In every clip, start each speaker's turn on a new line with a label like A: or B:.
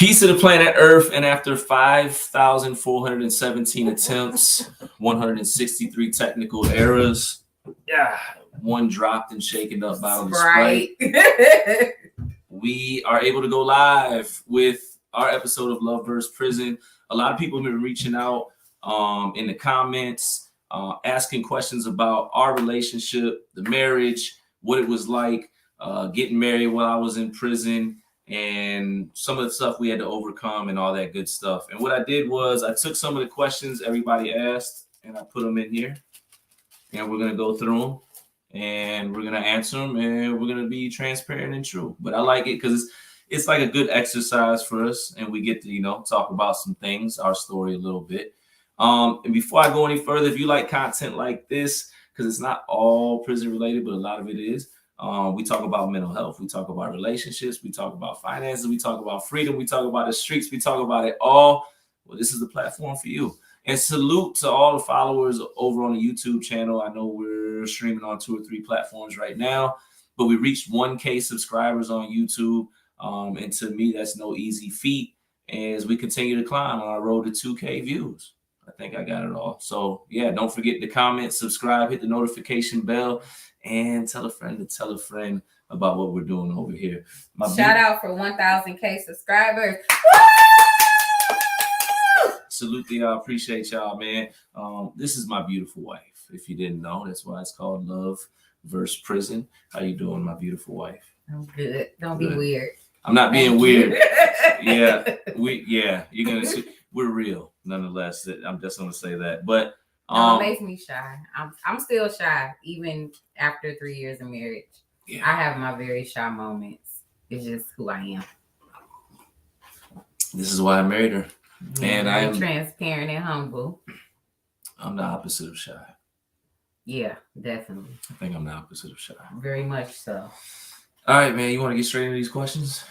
A: Peace to the planet Earth, and after 5,417 attempts, 163 technical errors, one dropped and shaken up bottle of Sprite, we are able to go live with our episode of Love vs. Prison. A lot of people have been reaching out in the comments, asking questions about our relationship, the marriage, what it was like getting married while I was in prison, and some of the stuff we had to overcome and all that good stuff. And what I did was I took some of the questions everybody asked and I put them in here, and we're going to go through them and we're going to answer them, and we're going to be transparent and true. But I like it because it's like a good exercise for us, and we get to, talk about some things, our story a little bit. And before I go any further, if you like content like this, because it's not all prison related, but a lot of it is, we talk about mental health, we talk about relationships, we talk about finances, we talk about freedom, we talk about the streets, we talk about it all. Well, this is the platform for you. And salute to all the followers over on the YouTube channel. I know we're streaming on 2 or 3 platforms right now, but we reached 1K subscribers on YouTube. And to me, that's no easy feat as we continue to climb on our road to 2K views. I think I got it all. So yeah, don't forget to comment, subscribe, hit the notification bell, and tell a friend to tell a friend about what we're doing over here.
B: Shout out for 1,000K subscribers.
A: Salute to y'all. Appreciate y'all, man. This is my beautiful wife. If you didn't know, that's why it's called Love vs. Prison. How you doing, my beautiful wife?
B: I'm good. Don't be weird.
A: I'm not being weird. You're gonna see. We're real, nonetheless. I'm just gonna say that. But
B: no, it makes me shy. I'm still shy, even after 3 years of marriage. Yeah. I have my very shy moments. It's just who I am.
A: This is why I married her.
B: Yeah, and I am transparent and humble.
A: I'm the opposite of shy.
B: Yeah, definitely.
A: I think I'm the opposite of shy.
B: Very much so.
A: All right, man. You want to get straight into these questions?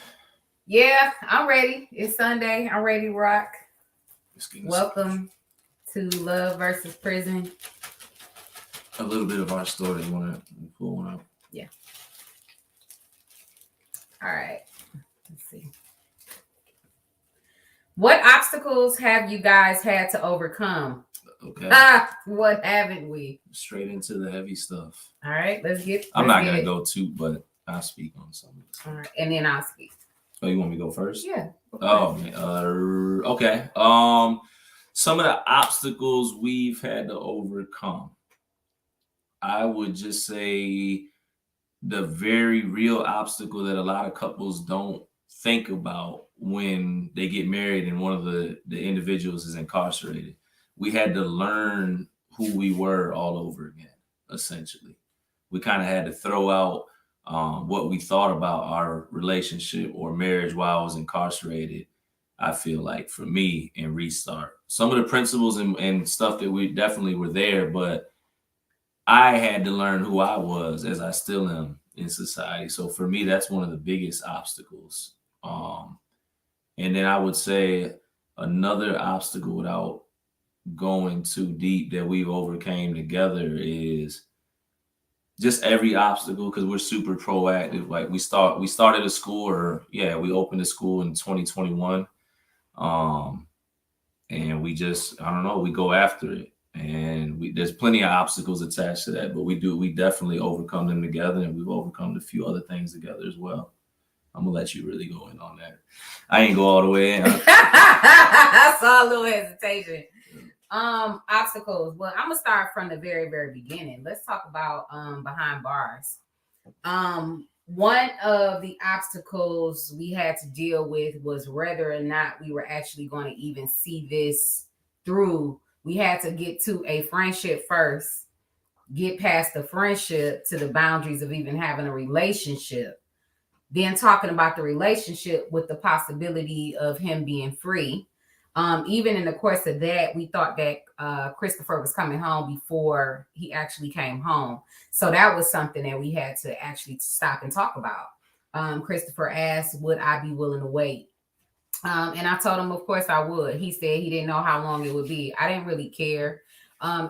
B: Yeah, I'm ready. It's Sunday. I'm ready to rock. Welcome to Love vs. Prison.
A: A little bit of our story. You want to pull one up?
B: Yeah. All right. Let's see. What obstacles have you guys had to overcome?
A: Okay.
B: What haven't we?
A: Straight into the heavy stuff.
B: All right.
A: I'm not going to go too, but I'll speak on some of this.
B: All right. And then I'll speak.
A: Oh, you want me to go first?
B: Yeah.
A: Okay. Some of the obstacles we've had to overcome. I would just say the very real obstacle that a lot of couples don't think about when they get married and one of the individuals is incarcerated. We had to learn who we were all over again, essentially. We kind of had to throw out what we thought about our relationship or marriage while I was incarcerated, I feel like, for me, and restart. Some of the principles and stuff that we definitely were there, but I had to learn who I was, as I still am in society. So for me, that's one of the biggest obstacles. And then I would say another obstacle, without going too deep, that we've overcame together is just every obstacle, because we're super proactive. Like we started a school, we opened a school in 2021. And we just, I don't know, we go after it. And there's plenty of obstacles attached to that, but we definitely overcome them together, and we've overcome a few other things together as well. I'm gonna let you really go in on that. I ain't go all the way in.
B: I saw a little hesitation. Obstacles. Well, I'm gonna start from the very, very beginning. Let's talk about behind bars. One of the obstacles we had to deal with was whether or not we were actually going to even see this through. We had to get to a friendship first, get past the friendship to the boundaries of even having a relationship. Then talking about the relationship with the possibility of him being free. Even in the course of that, we thought that Christopher was coming home before he actually came home. So that was something that we had to actually stop and talk about. Christopher asked, would I be willing to wait? And I told him, of course I would. He said he didn't know how long it would be. I didn't really care.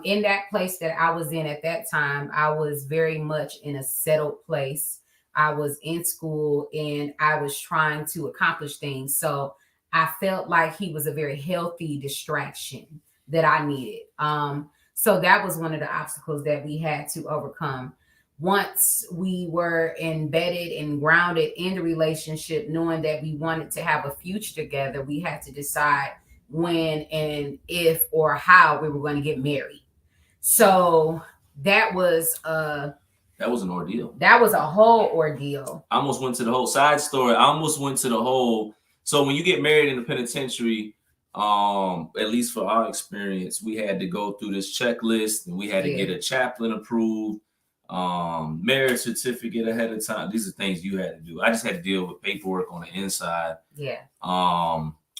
B: In that place that I was in at that time, I was very much in a settled place. I was in school and I was trying to accomplish things. So I felt like he was a very healthy distraction that I needed. So that was one of the obstacles that we had to overcome. Once we were embedded and grounded in the relationship, knowing that we wanted to have a future together, we had to decide when and if or how we were going to get married. So that was
A: That was an ordeal.
B: that was a whole ordeal.
A: I almost went to the whole side story. I almost went to the whole. So when you get married in the penitentiary, at least for our experience, we had to go through this checklist and we had to
B: Yeah.
A: get a chaplain approved, marriage certificate ahead of time. These are things you had to do. I just had to deal with paperwork on the inside.
B: Yeah.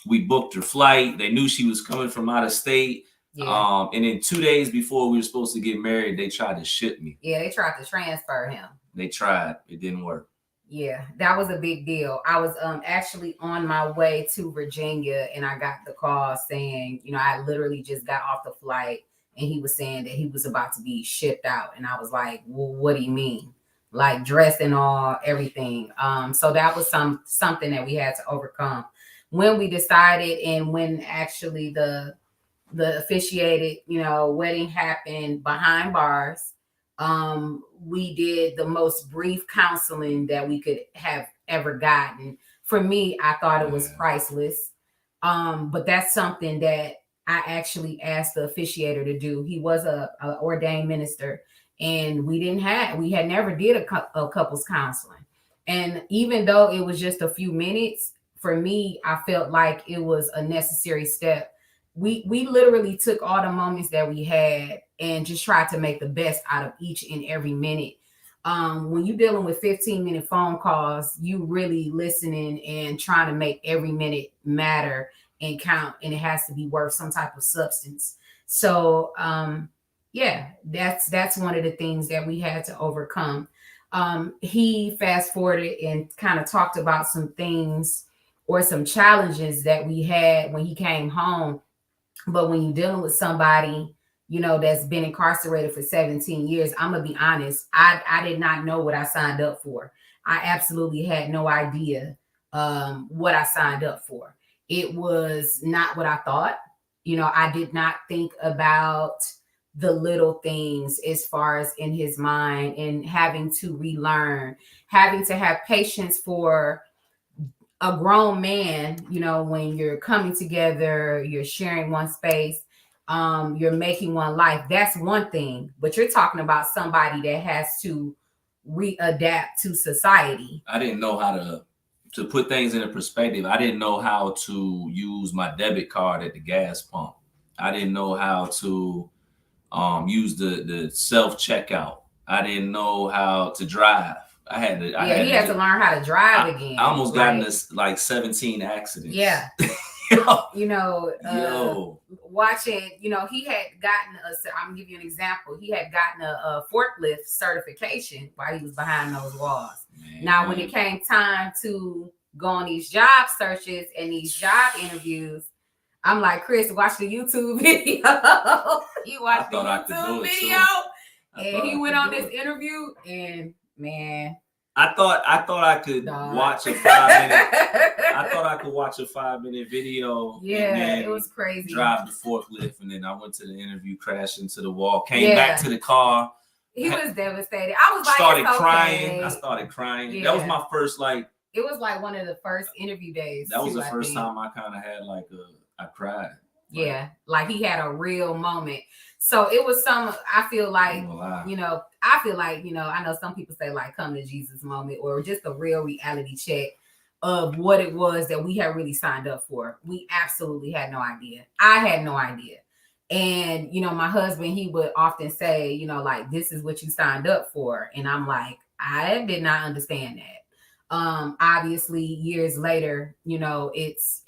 A: We booked her flight. They knew she was coming from out of state.
B: Yeah.
A: And then 2 days before we were supposed to get married, they tried to ship me.
B: Yeah, they tried to transfer him.
A: They tried. It didn't work.
B: Yeah, that was a big deal. I was actually on my way to Virginia and I got the call saying, you know, I literally just got off the flight and he was saying that he was about to be shipped out. And I was like, well, what do you mean? Like dressed and all, everything. So that was something that we had to overcome. When we decided and when actually the officiated, you know, wedding happened behind bars, we did the most brief counseling that we could have ever gotten. For me, I thought it was priceless. But that's something that I actually asked the officiator to do. He was a ordained minister, and we had never did a couples counseling. And even though it was just a few minutes, for me, I felt like it was a necessary step. We literally took all the moments that we had and just tried to make the best out of each and every minute. When you're dealing with 15-minute phone calls, you really listening and trying to make every minute matter and count, and it has to be worth some type of substance. So yeah, that's one of the things that we had to overcome. He fast forwarded and kind of talked about some things or some challenges that we had when he came home. But when you're dealing with somebody, you know, that's been incarcerated for 17 years, I'm gonna be honest, I did not know what I signed up for. I absolutely had no idea what I signed up for. It was not what I thought. You know, I did not think about the little things as far as in his mind and having to relearn, having to have patience for a grown man. You know, when you're coming together, you're sharing one space, you're making one life. That's one thing, but you're talking about somebody that has to readapt to society.
A: I didn't know how to put things into perspective. I didn't know how to use my debit card at the gas pump. I didn't know how to use the self checkout. I didn't know how to drive. He had
B: to learn how to drive again.
A: I almost got into like 17 accidents.
B: Yeah. You know, watching, you know, he had gotten I'm gonna give you an example. He had gotten a forklift certification while he was behind those walls. Man. Now, when it came time to go on these job searches and these job interviews, I'm like, Chris, watch the YouTube video. You watched the YouTube video, and he went on this interview, and man,
A: I thought I could watch a 5-minute. I thought I could watch a 5-minute video.
B: Yeah, it was crazy.
A: Drive the forklift, and then I went to the interview, crashed into the wall, came back to the car.
B: He was devastated. I was like,
A: started crying. I started crying. Yeah. That was my first
B: It was like one of the first interview days.
A: That was the first time I kind of had I cried.
B: Yeah, like he had a real moment. So it was I feel like, you know, I know some people say like come to Jesus moment or just a real reality check of what it was that we had really signed up for. We absolutely had no idea. I had no idea. And, you know, my husband, he would often say, you know, like, this is what you signed up for. And I'm like, I did not understand that. Obviously years later, you know, it's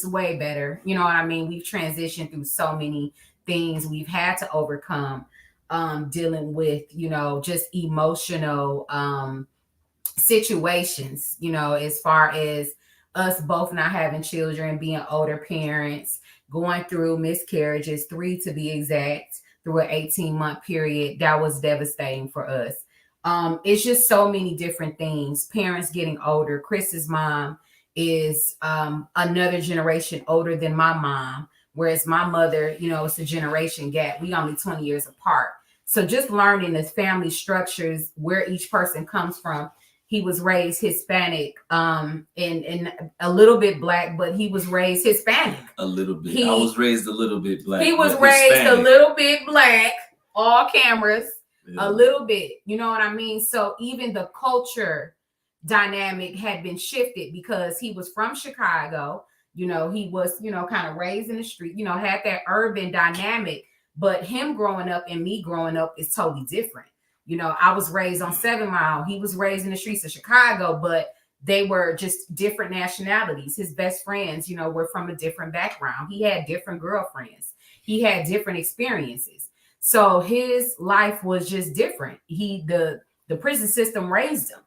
B: way better. You know what I mean? We've transitioned through so many things we've had to overcome, dealing with, you know, just emotional situations, you know, as far as us both not having children, being older parents, going through miscarriages, 3 to be exact, through an 18-month period. That was devastating for us. It's just so many different things. Parents getting older. Chris's mom is another generation older than my mom, whereas my mother, you know, it's a generation gap. We only 20 years apart. So just learning the family structures, where each person comes from. He was raised Hispanic, and a little bit Black, but he was raised Hispanic.
A: A little bit. I was raised a little bit Black.
B: He was raised Hispanic. A little bit Black, all cameras,
A: yeah.
B: A little bit. You know what I mean? So even the culture dynamic had been shifted because he was from Chicago. You know, he was, you know, kind of raised in the street, you know, had that urban dynamic, but him growing up and me growing up is totally different. You know, I was raised on 7 Mile. He was raised in the streets of Chicago, but they were just different nationalities. His best friends, you know, were from a different background. He had different girlfriends. He had different experiences. So his life was just different. The prison system raised him,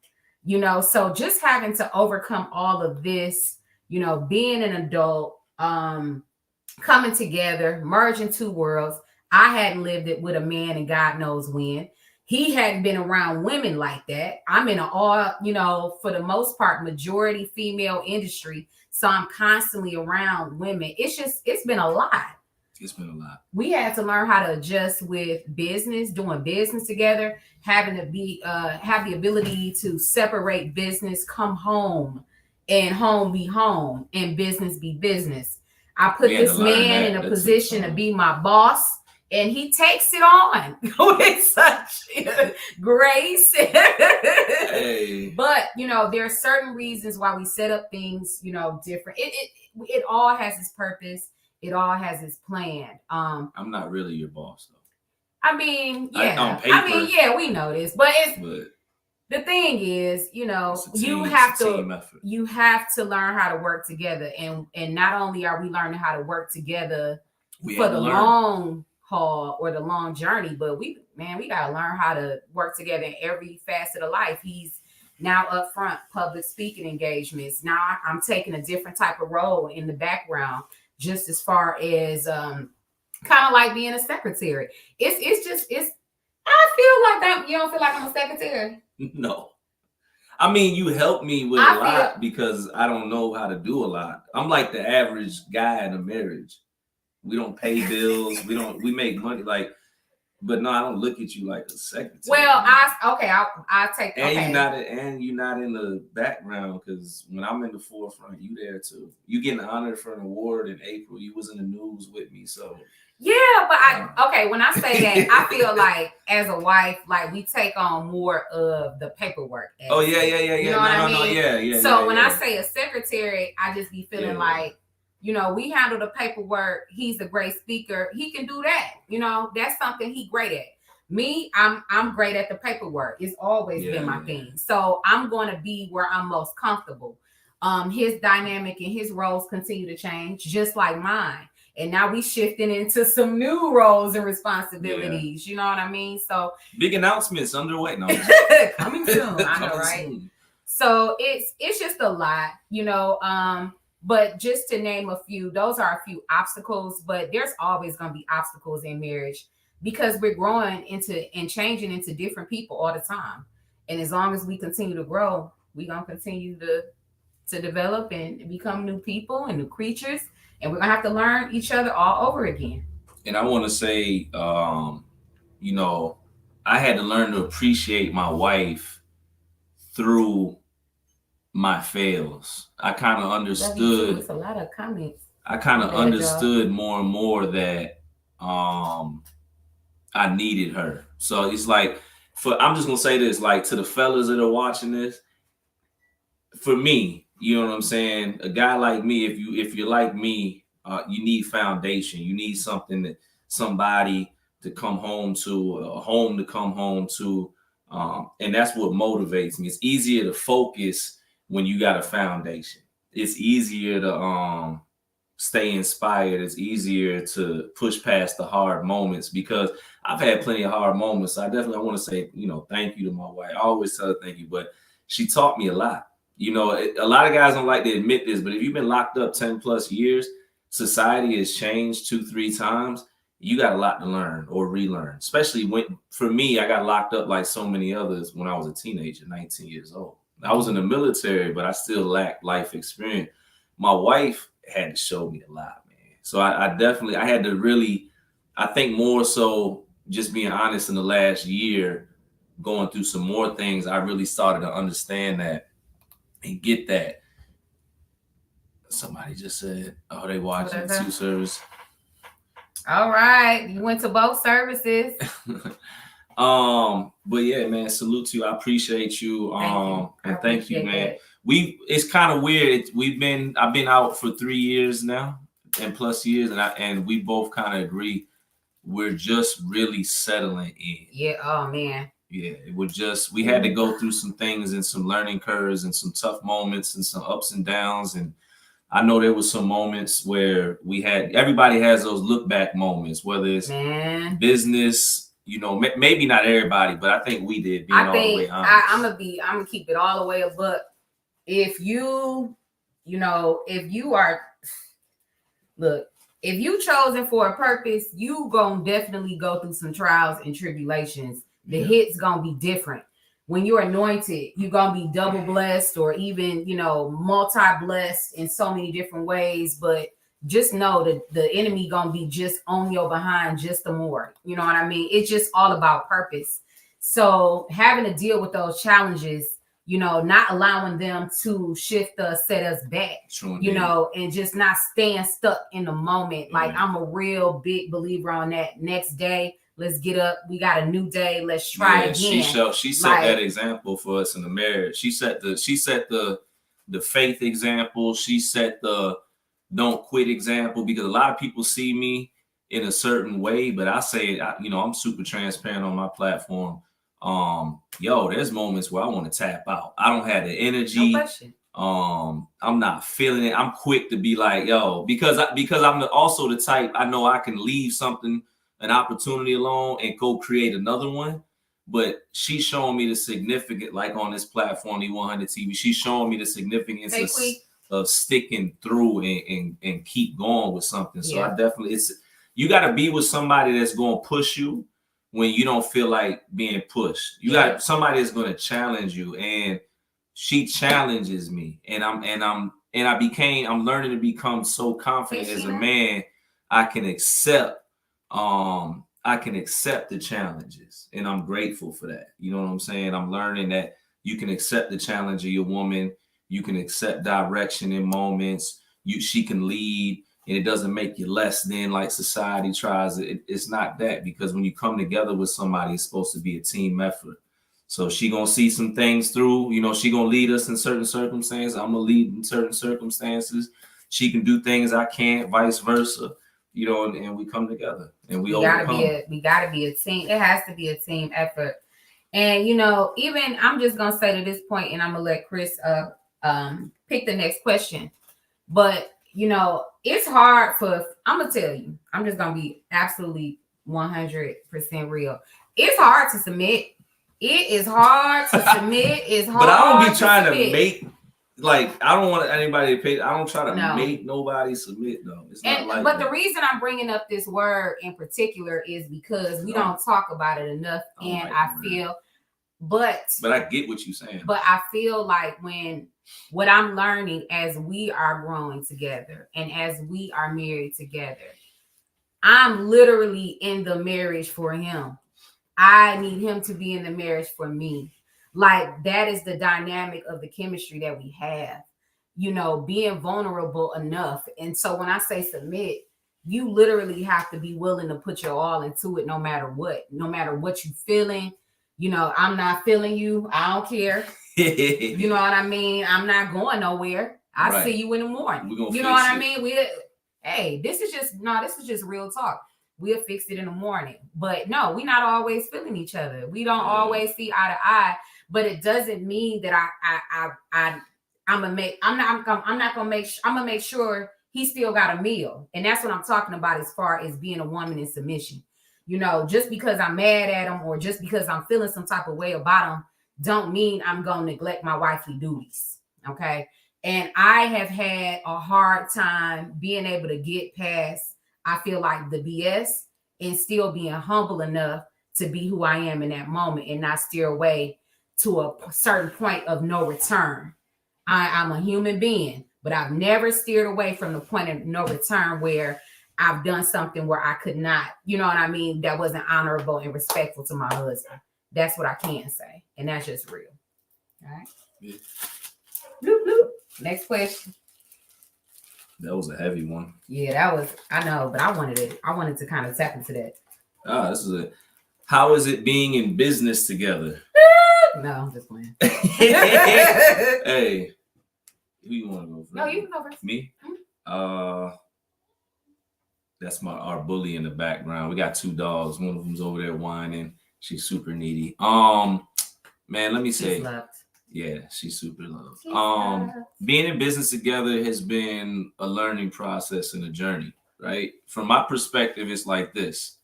B: you know, so just having to overcome all of this, you know, being an adult, coming together, merging two worlds. I hadn't lived it with a man and God knows when. He hadn't been around women like that. I'm in an all, you know, for the most part, majority female industry. So I'm constantly around women. It's been a lot.
A: It's been a lot.
B: We had to learn how to adjust with business, doing business together, having to be have the ability to separate business, come home, and home be home, and business be business. I put this man in a position to be my boss, and he takes it on with such grace.
A: Hey.
B: But you know, there are certain reasons why we set up things, you know, different. It all has its purpose. It all has its plan.
A: I'm not really your boss, though.
B: I mean, yeah.
A: On paper,
B: I mean, yeah, we know this, but the thing is, you know, you have to learn how to work together, and not only are we learning how to work together for the long haul or the long journey, but we gotta learn how to work together in every facet of life. He's now up front, public speaking engagements. Now I'm taking a different type of role in the background, just as far as kind of like being a secretary. I feel like you don't feel like I'm a secretary?
A: No. I mean, you help me with a lot because I don't know how to do a lot. I'm like the average guy in a marriage. We don't pay bills. We make money. Like, but no, I don't look at you like a secretary.
B: Well, I'll take.
A: And you're not in the background, because when I'm in the forefront, you there too. You getting honored for an award in April. You was in the news with me, so.
B: Yeah, but when I say that, I feel like as a wife, like we take on more of the paperwork.
A: Oh yeah.
B: You know what I mean?
A: Yeah.
B: So when I say a secretary, I just be feeling like, you know, we handle the paperwork. He's a great speaker. He can do that. You know, that's something he's great at. Me, I'm great at the paperwork. It's always been my thing. So I'm going to be where I'm most comfortable. His dynamic and his roles continue to change, just like mine. And now we shifting into some new roles and responsibilities. You know what I mean? So
A: big announcements underway. No,
B: coming soon. I know, right? Soon. So it's just a lot, you know. But just to name a few, those are a few obstacles. But there's always going to be obstacles in marriage because we're growing into and changing into different people all the time. And as long as we continue to grow, we're going to continue to develop and become new people and new creatures. And we're going to have to learn each other all over again.
A: And I want to say, you know, I had to learn to appreciate my wife through my fails. I kind of understood.
B: It's a lot of comments.
A: I kind of understood more and more that I needed her. So it's like, I'm just going to say this, like, to the fellas that are watching this, for me, you know what I'm saying? A guy like me, if you're like me, you need foundation. You need somebody to come home to, a home to come home to. And that's what motivates me. It's easier to focus when you got a foundation. It's easier to stay inspired. It's easier to push past the hard moments, because I've had plenty of hard moments. So I want to say, you know, thank you to my wife. I always tell her thank you, but she taught me a lot. You know, a lot of guys don't like to admit this, but if you've been locked up 10 plus years, society has changed 2-3 times. You got a lot to learn or relearn, especially for me, I got locked up like so many others when I was a teenager, 19 years old. I was in the military, but I still lacked life experience. My wife had to show me a lot, man. So I definitely I had to really, I think more so just being honest in the last year, going through some more things, I really started to understand that and get that. Somebody just said, "Oh, they watching
B: What is
A: two service."
B: All right, you went to both services.
A: But yeah, man, salute to you. I appreciate you. Thank you, man.
B: That.
A: It's kind of weird. I've been out for 3 years now and plus years, and we both kind of agree we're just really settling in.
B: Yeah. Oh man.
A: Yeah, we had to go through some things and some learning curves and some tough moments and some ups and downs. And I know there was some moments where everybody has those look back moments, whether it's business. You know, maybe not everybody, but I think we did.
B: I'm gonna keep it all the way up. But if you chosen for a purpose, you gonna definitely go through some trials and tribulations. The hit's gonna be different. When you're anointed, you're gonna be double blessed or even, multi-blessed in so many different ways. But just know that the enemy gonna be just on your behind just the more. You know what I mean? It's just all about purpose. So having to deal with those challenges, not allowing them to shift us, set us back, and just not staying stuck in the moment. Like I'm a real big believer on that. Next day, let's get up. We got a new day. Let's try again.
A: She set that example for us in the marriage. She set the faith example. She set the don't quit example, because a lot of people see me in a certain way, but I say, I'm super transparent on my platform. There's moments where I want to tap out. I don't have the energy. I'm not feeling it. I'm quick to be like, because I'm also the type, I know I can leave an opportunity alone and go create another one. But she's showing me the significant, like on this platform, E100 TV, she's showing me the significance of sticking through and keep going with something. So I definitely, you got to be with somebody that's going to push you when you don't feel like being pushed. You got somebody that's going to challenge you, and she challenges me, and I'm learning to become so confident as a man. I can accept the challenges, and I'm grateful for that. You know what I'm saying? I'm learning that you can accept the challenge of your woman. You can accept direction in moments. She can lead, and it doesn't make you less than like society tries. It's not that, because when you come together with somebody, it's supposed to be a team effort. So she gonna see some things through. She gonna lead us in certain circumstances. I'm gonna lead in certain circumstances. She can do things I can't, vice versa. And we come together and we overcome.
B: We gotta be a team. It has to be a team effort. And even I'm just gonna say to this point, and I'm gonna let Chris pick the next question. But it's hard I'm gonna tell you, I'm just gonna be absolutely 100% real. It's hard to submit. It is hard to submit. It's hard.
A: But I don't be trying to make, I don't want anybody to pay. I don't try to make nobody submit, though. It's not like that.
B: The reason I'm bringing up this word in particular is because we don't talk about it enough. And I feel, but
A: I get what you're saying.
B: But I feel like what I'm learning as we are growing together and as we are married together, I'm literally in the marriage for him. I need him to be in the marriage for me. Like, that is the dynamic of the chemistry that we have, being vulnerable enough. And so when I say submit, you literally have to be willing to put your all into it, no matter what you're feeling. I'm not feeling you. I don't care. You know what I mean? I'm not going nowhere. I see you in the morning. You know what I mean? This is just real talk. We'll fix it in the morning. But no, we're not always feeling each other. We don't always see eye to eye. But it doesn't mean that I'm gonna make sure he still got a meal. And that's what I'm talking about as far as being a woman in submission. Just because I'm mad at him or just because I'm feeling some type of way about him, don't mean I'm gonna neglect my wifely duties. Okay. And I have had a hard time being able to get past, I feel like, the BS and still being humble enough to be who I am in that moment and not steer away to a certain point of no return. I'm a human being, but I've never steered away from the point of no return where I've done something where I could not, you know what I mean, that wasn't honorable and respectful to my husband. That's what I can say. And that's just real. All right.
A: Yeah.
B: Bloop, bloop. Next question.
A: That was a heavy one.
B: Yeah, that was, I know, but I wanted to kind of tap into that.
A: This is it. How is it being in business together?
B: No, I'm just playing.
A: Hey, who you want to go first?
B: No, you can go first.
A: Me? That's our bully in the background. We got 2 dogs. One of them's over there whining. She's super needy. Man, let me say,
B: She's loved.
A: yeah, she's super loved.
B: She's loved.
A: Being in business together has been a learning process and a journey, right? From my perspective, it's like this.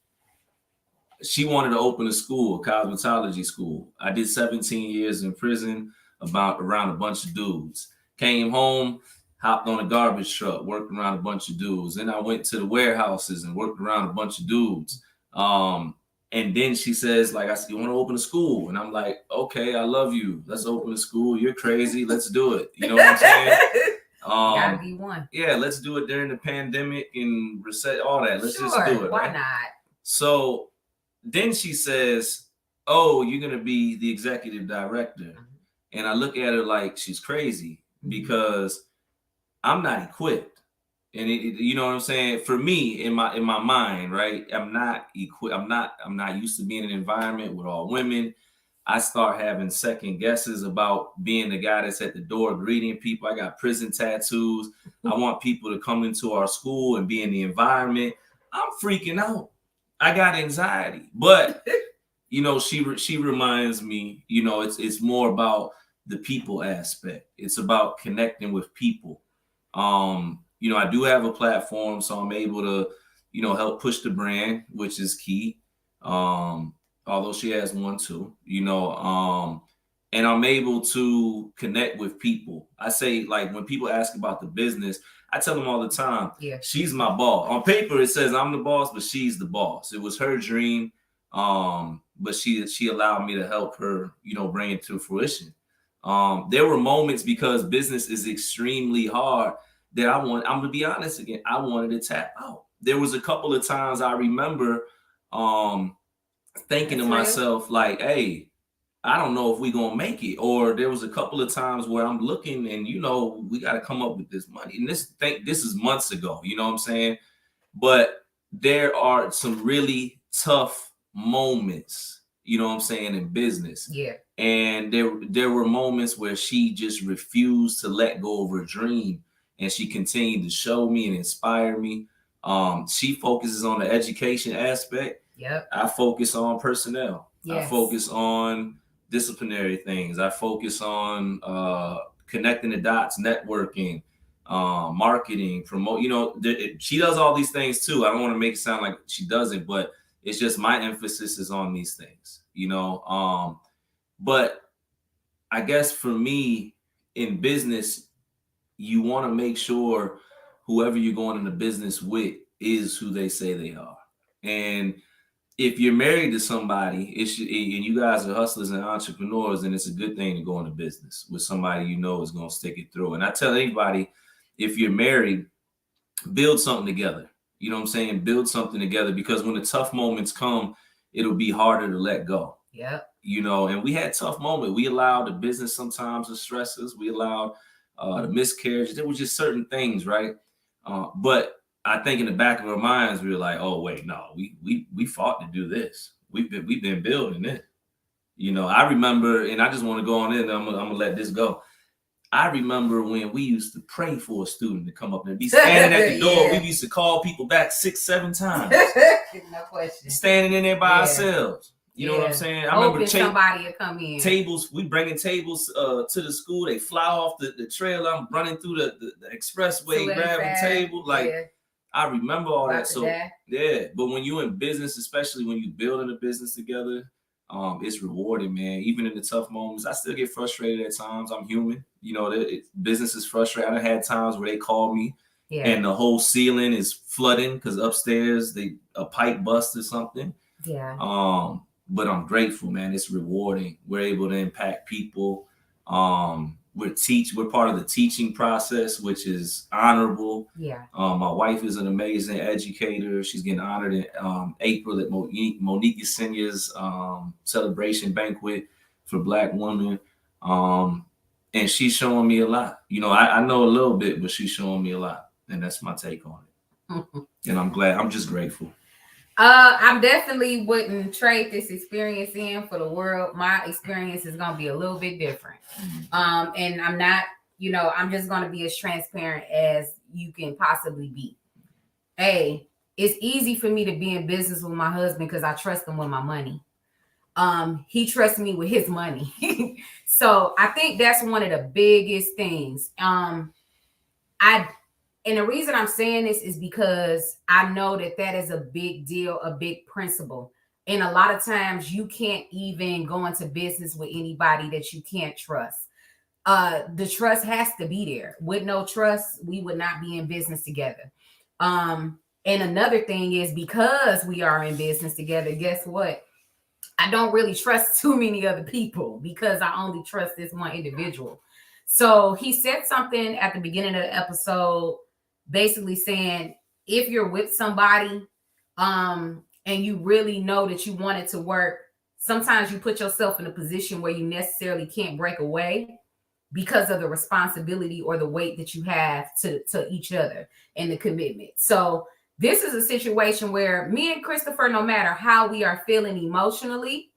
A: She wanted to open a school, a cosmetology school. I did 17 years in prison around a bunch of dudes. Came home, hopped on a garbage truck, worked around a bunch of dudes. Then I went to the warehouses and worked around a bunch of dudes. And then she says, like, I said, you want to open a school? And I'm like, okay, I love you. Let's open a school. You're crazy. Let's do it. You know what I'm saying?
B: Gotta be one.
A: Yeah, let's do it during the pandemic and reset all that. Let's
B: Sure,
A: just do it.
B: why
A: right?
B: not?
A: So then she says, oh, you're going to be the executive director. And I look at her like she's crazy because I'm not equipped. And you know what I'm saying? For me, in my mind, right? I'm not equipped. I'm not used to being in an environment with all women. I start having second guesses about being the guy that's at the door greeting people. I got prison tattoos. I want people to come into our school and be in the environment. I'm freaking out. I got anxiety. But you know, she reminds me, you know, it's more about the people aspect. It's about connecting with people. You know, I do have a platform, so I'm able to, you know, help push the brand, which is key. Although she has one too, you know, and I'm able to connect with people. I say, like, when people ask about the business, I tell them all the time,
B: Yeah,
A: she's my boss. On paper, it says I'm the boss, but she's the boss. It was her dream, but she allowed me to help her, you know, bring it to fruition. There were moments, because business is extremely hard, that I'm gonna be honest again, I wanted to tap out. There was a couple of times I remember thinking to myself, like, hey, I don't know if we're gonna make it. Or there was a couple of times where I'm looking and, you know, we got to come up with this money. And this is months ago, you know what I'm saying? But there are some really tough moments, you know what I'm saying, in business.
B: yeah.
A: And there were moments where she just refused to let go of her dream, and she continued to show me and inspire me. She focuses on the education aspect.
B: Yep.
A: I focus on personnel.
B: Yes.
A: I focus on disciplinary things. I focus on connecting the dots, networking, marketing, promote. You know, she does all these things too. I don't want to make it sound like she doesn't, but it's just my emphasis is on these things, you know. But I guess for me in business, you want to make sure whoever you're going into business with is who they say they are. And if you're married to somebody, and you guys are hustlers and entrepreneurs, then it's a good thing to go into business with somebody you know is going to stick it through. And I tell anybody, if you're married, build something together. You know what I'm saying? Build something together, because when the tough moments come, it'll be harder to let go.
B: Yep.
A: You know, and we had tough moments. We allowed the business sometimes to stress us. We allowed the miscarriage. There were just certain things, right? But I think in the back of our minds, we were like, oh, wait, no, we fought to do this. We've been building it. You know, I remember, and I just want to go on in, I'm gonna let this go. I remember when we used to pray for a student to come up and be standing at the door.
B: Yeah.
A: We used to call people back 6-7 times.
B: No question.
A: Standing in there by ourselves. You know what I'm saying? I remember
B: somebody would come in.
A: Tables, we bringing tables to the school. They fly off the trailer. I'm running through the expressway, grabbing table. Like, yeah. I remember all that. So yeah, but when you're in business, especially when you're building a business together, it's rewarding, man. Even in the tough moments, I still get frustrated at times. I'm human. You know, business is frustrating. I had times where they call me and the whole ceiling is flooding because upstairs a pipe bust or something.
B: Yeah.
A: but I'm grateful, man. It's rewarding. We're able to impact people. We're part of the teaching process, which is honorable.
B: Yeah.
A: My wife is an amazing educator. She's getting honored in April at Monique Yesenia's celebration banquet for Black women. And she's showing me a lot. You know, I know a little bit, but she's showing me a lot. And that's my take on it. And I'm glad. I'm just grateful.
B: I definitely wouldn't trade this experience in for the world. My experience is going to be a little bit different. And I'm not, you know, I'm just going to be as transparent as you can possibly be. Hey, it's easy for me to be in business with my husband because I trust him with my money. He trusts me with his money. So I think that's one of the biggest things. And the reason I'm saying this is because I know that is a big deal, a big principle. And a lot of times you can't even go into business with anybody that you can't trust. The trust has to be there. With no trust, we would not be in business together. And another thing is, because we are in business together, guess what? I don't really trust too many other people because I only trust this one individual. So he said something at the beginning of the episode, basically saying, if you're with somebody and you really know that you want it to work, sometimes you put yourself in a position where you necessarily can't break away because of the responsibility or the weight that you have to each other and the commitment. So this is a situation where me and Christopher, no matter how we are feeling emotionally,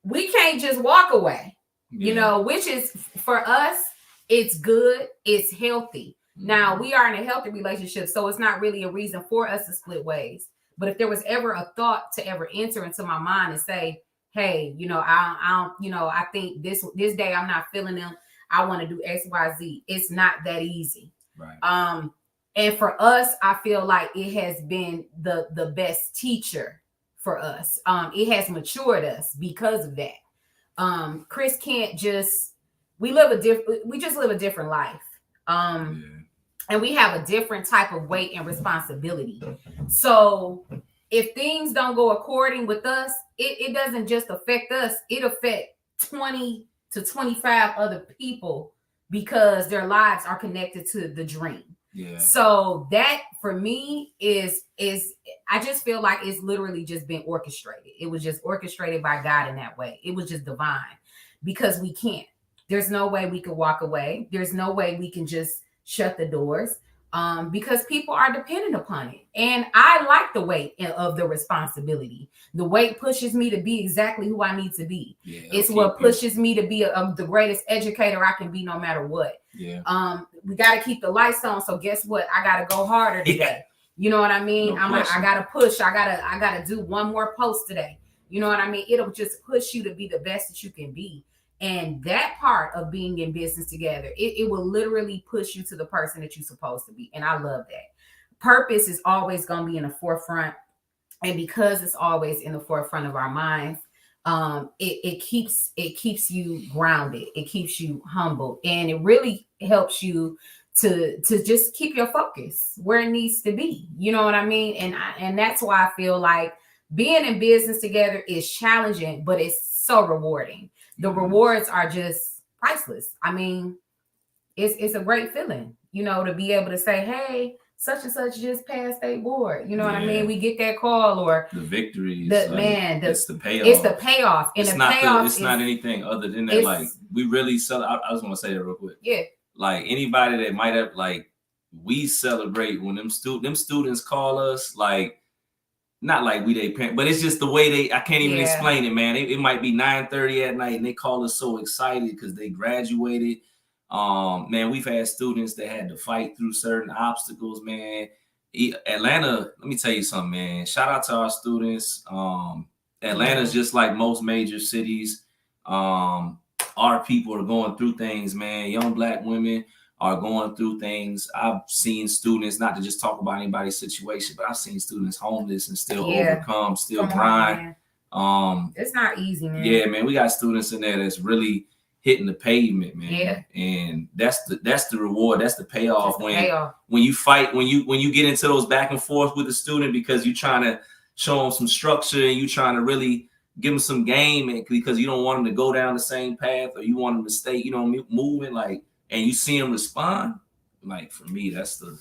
B: we can't just walk away, you know, which is, for us, it's good, it's healthy. Now, we are in a healthy relationship, so it's not really a reason for us to split ways. But if there was ever a thought to ever enter into my mind and say, hey, you know, I think this day I'm not feeling them, I want to do X, Y, Z. It's not that easy.
A: Right.
B: And for us, I feel like it has been the best teacher for us. It has matured us because of that. Chris can't just, we just live a different life. And we have a different type of weight and responsibility. So if things don't go according with us, it doesn't just affect us. It affects 20 to 25 other people because their lives are connected to the dream. Yeah. So that for me is I just feel like it's literally just been orchestrated. It was just orchestrated by God in that way. It was just divine, because we can't. There's no way we can walk away. There's no way we can just shut the doors, because people are dependent upon it. And I like the weight of the responsibility. The weight pushes me to be exactly who I need to be. Yeah, it's what pushes me to be the greatest educator I can be, no matter what. Yeah. We got to keep the lights on. So guess what? I got to go harder today. Yeah. You know what I mean? No I got to push. I got to do one more post today. You know what I mean? It'll just push you to be the best that you can be. And that part of being in business together, it will literally push you to the person that you're supposed to be. And I love that. Purpose is always going to be in the forefront. And because it's always in the forefront of our minds, it keeps you grounded. It keeps you humble. And it really helps you to just keep your focus where it needs to be. You know what I mean? And that's why I feel like being in business together is challenging, but it's so rewarding. The rewards are just priceless. I mean, it's a great feeling, you know, to be able to say, hey, such and such just passed their board. You know what I mean? We get that call, or
A: the victories.
B: It's
A: the payoff.
B: It's the payoff. And
A: it's not anything other than that. Like, we really I just want to say that real quick. Yeah. Like, anybody that might have, like, we celebrate when them students call us, like, not like we they parent, but it's just the way I can't even explain it, man. It might be 9:30 at night and they call us so excited because they graduated. Man, we've had students that had to fight through certain obstacles, man. Atlanta, let me tell you something, man. Shout out to our students. Atlanta's just like most major cities. Our people are going through things, man. Young Black women are going through things. I've seen students, not to just talk about anybody's situation, but I've seen students homeless and still overcome, still grind.
B: It's not easy, man.
A: Yeah, man. We got students in there that's really hitting the pavement, man. Yeah. And that's the reward. That's the payoff. When you fight, when you get into those back and forth with the student because you're trying to show them some structure and you're trying to really give them some game, and because you don't want them to go down the same path, or you want them to stay, you know, moving, like, and you see them respond, like, for me, it's
B: the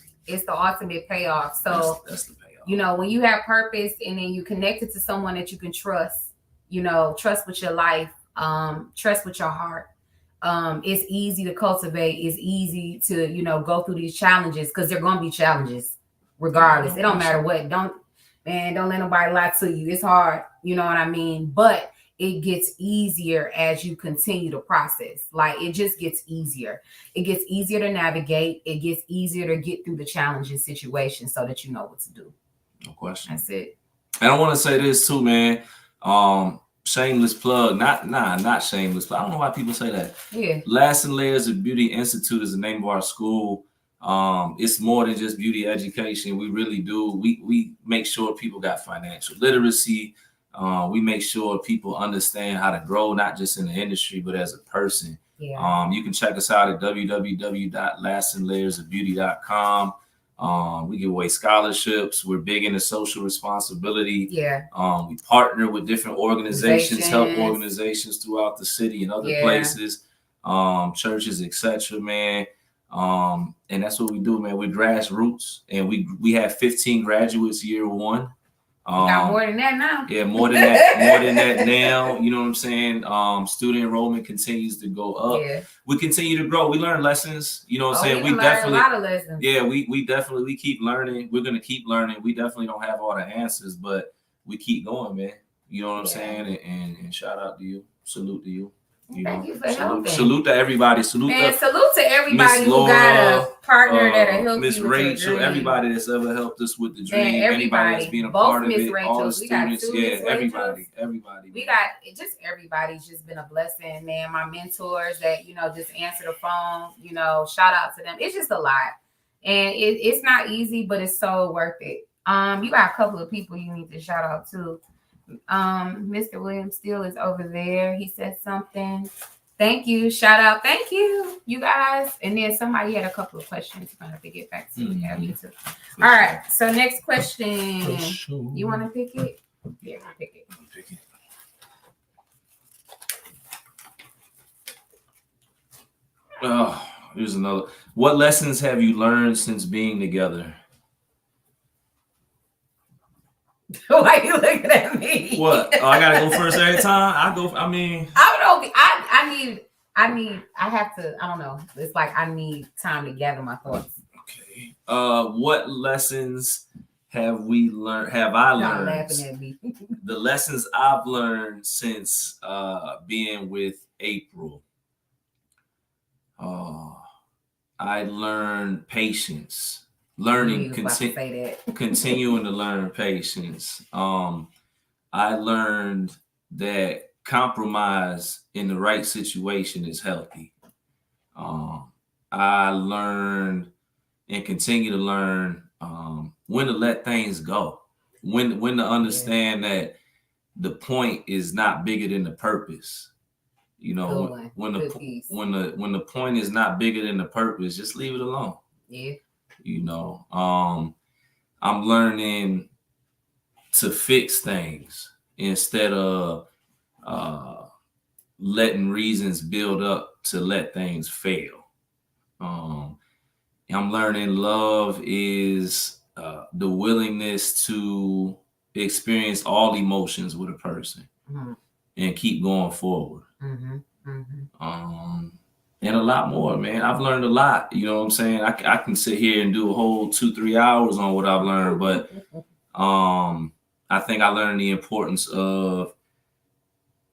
B: ultimate payoff. So
A: that's the payoff.
B: You know, when you have purpose and then you connected to someone that you can trust, you know, trust with your life, trust with your heart. It's easy to cultivate. It's easy to, you know, go through these challenges, because they're going to be challenges regardless. It don't matter what. Don't let nobody lie to you. It's hard. You know what I mean? But it gets easier as you continue to process. Like, it just gets easier. It gets easier to navigate. It gets easier to get through the challenging situations so that you know what to do.
A: No question.
B: That's it.
A: And I want to say this too, man. Shameless plug. Not shameless, but I don't know why people say that.
B: Yeah.
A: Lasting Layers of Beauty Institute is the name of our school. It's more than just beauty education. We really do. We make sure people got financial literacy. We make sure people understand how to grow, not just in the industry, but as a person.
B: Yeah.
A: You can check us out at www.lastinglayersofbeauty.com. We give away scholarships. We're big into social responsibility.
B: Yeah.
A: We partner with different organizations, help organizations throughout the city and other places, churches, etc., man. And that's what we do, man. We're grassroots, and we have 15 graduates year one.
B: We got more than that now.
A: Yeah, more than that now. You know what I'm saying? Student enrollment continues to go up.
B: Yeah.
A: We continue to grow. We learn lessons. You know what I'm saying?
B: We definitely learn a lot of lessons.
A: Yeah, we keep learning. We're gonna keep learning. We definitely don't have all the answers, but we keep going, man. You know what I'm saying? And shout out to you. Salute to you.
B: Thank you for helping.
A: Salute to everybody. Salute to
B: everybody who got a partner that'll help
A: Miss
B: you with
A: Rachel,
B: your dream.
A: everybody that's ever helped us with the dream.
B: Everybody
A: that's been a
B: both
A: part of
B: Miss
A: it.
B: Rachels.
A: All the students, everybody.
B: We got just everybody's just been a blessing, man. My mentors that, you know, just answer the phone, you know, shout out to them. It's just a lot. And it's not easy, but it's so worth it. You got a couple of people you need to shout out to. Mr. William Steele is over there. He said something. Thank you. Shout out. Thank you, you guys. And then somebody had a couple of questions I'm gonna have to get back to. Yeah, me too. All right. So next question. You want to pick it? Yeah, I'll pick it.
A: Oh, here's another. What lessons have you learned since being together?
B: Why are you looking at me?
A: What? Oh, I gotta go first every time. I mean,
B: I don't know. I have to. I don't know. It's like I need time to gather my thoughts.
A: Okay. What lessons have we learned? Have I learned?
B: Laughing at me.
A: The lessons I've learned since being with April. I learned patience. Continuing to learn patience. I learned that compromise in the right situation is healthy. I learned and continue to learn when to let things go, when to understand that the point is not bigger than the purpose. You know, when the point is not bigger than the purpose, just leave it alone.
B: Yeah.
A: You know, I'm learning to fix things instead of letting reasons build up to let things fail. I'm learning love is the willingness to experience all emotions with a person and keep going forward. And a lot more, man. I've learned a lot. You know what I'm saying? I can sit here and do a whole 2-3 hours on what I've learned, but I think I learned the importance of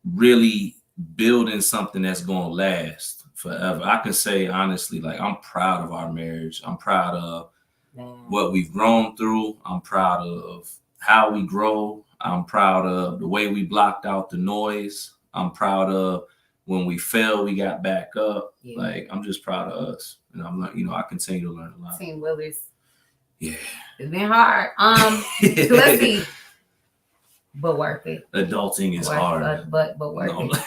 A: really building something that's going to last forever. I can say honestly, like, I'm proud of our marriage. I'm proud of what we've grown through. I'm proud of how we grow. I'm proud of the way we blocked out the noise. I'm proud of when we fell, we got back up. Yeah. Like, I'm just proud of us. And I'm like, you know, I continue to learn a lot.
B: Team Willis.
A: Yeah.
B: It's been hard. Let's see. But worth it.
A: Adulting is hard.
B: But worth it.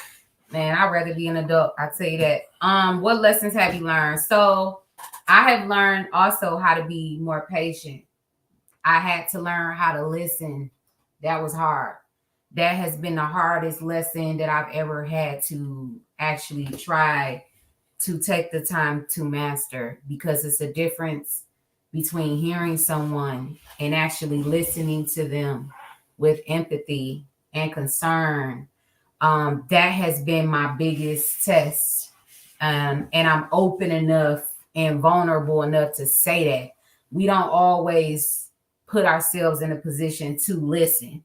B: Man, I'd rather be an adult. I tell you that. What lessons have you learned? So I have learned also how to be more patient. I had to learn how to listen. That was hard. that has been the hardest lesson that I've ever had to actually try to take the time to master, because it's a difference between hearing someone and actually listening to them with empathy and concern. That has been my biggest test. And I'm open enough and vulnerable enough to say that we don't always put ourselves in a position to listen.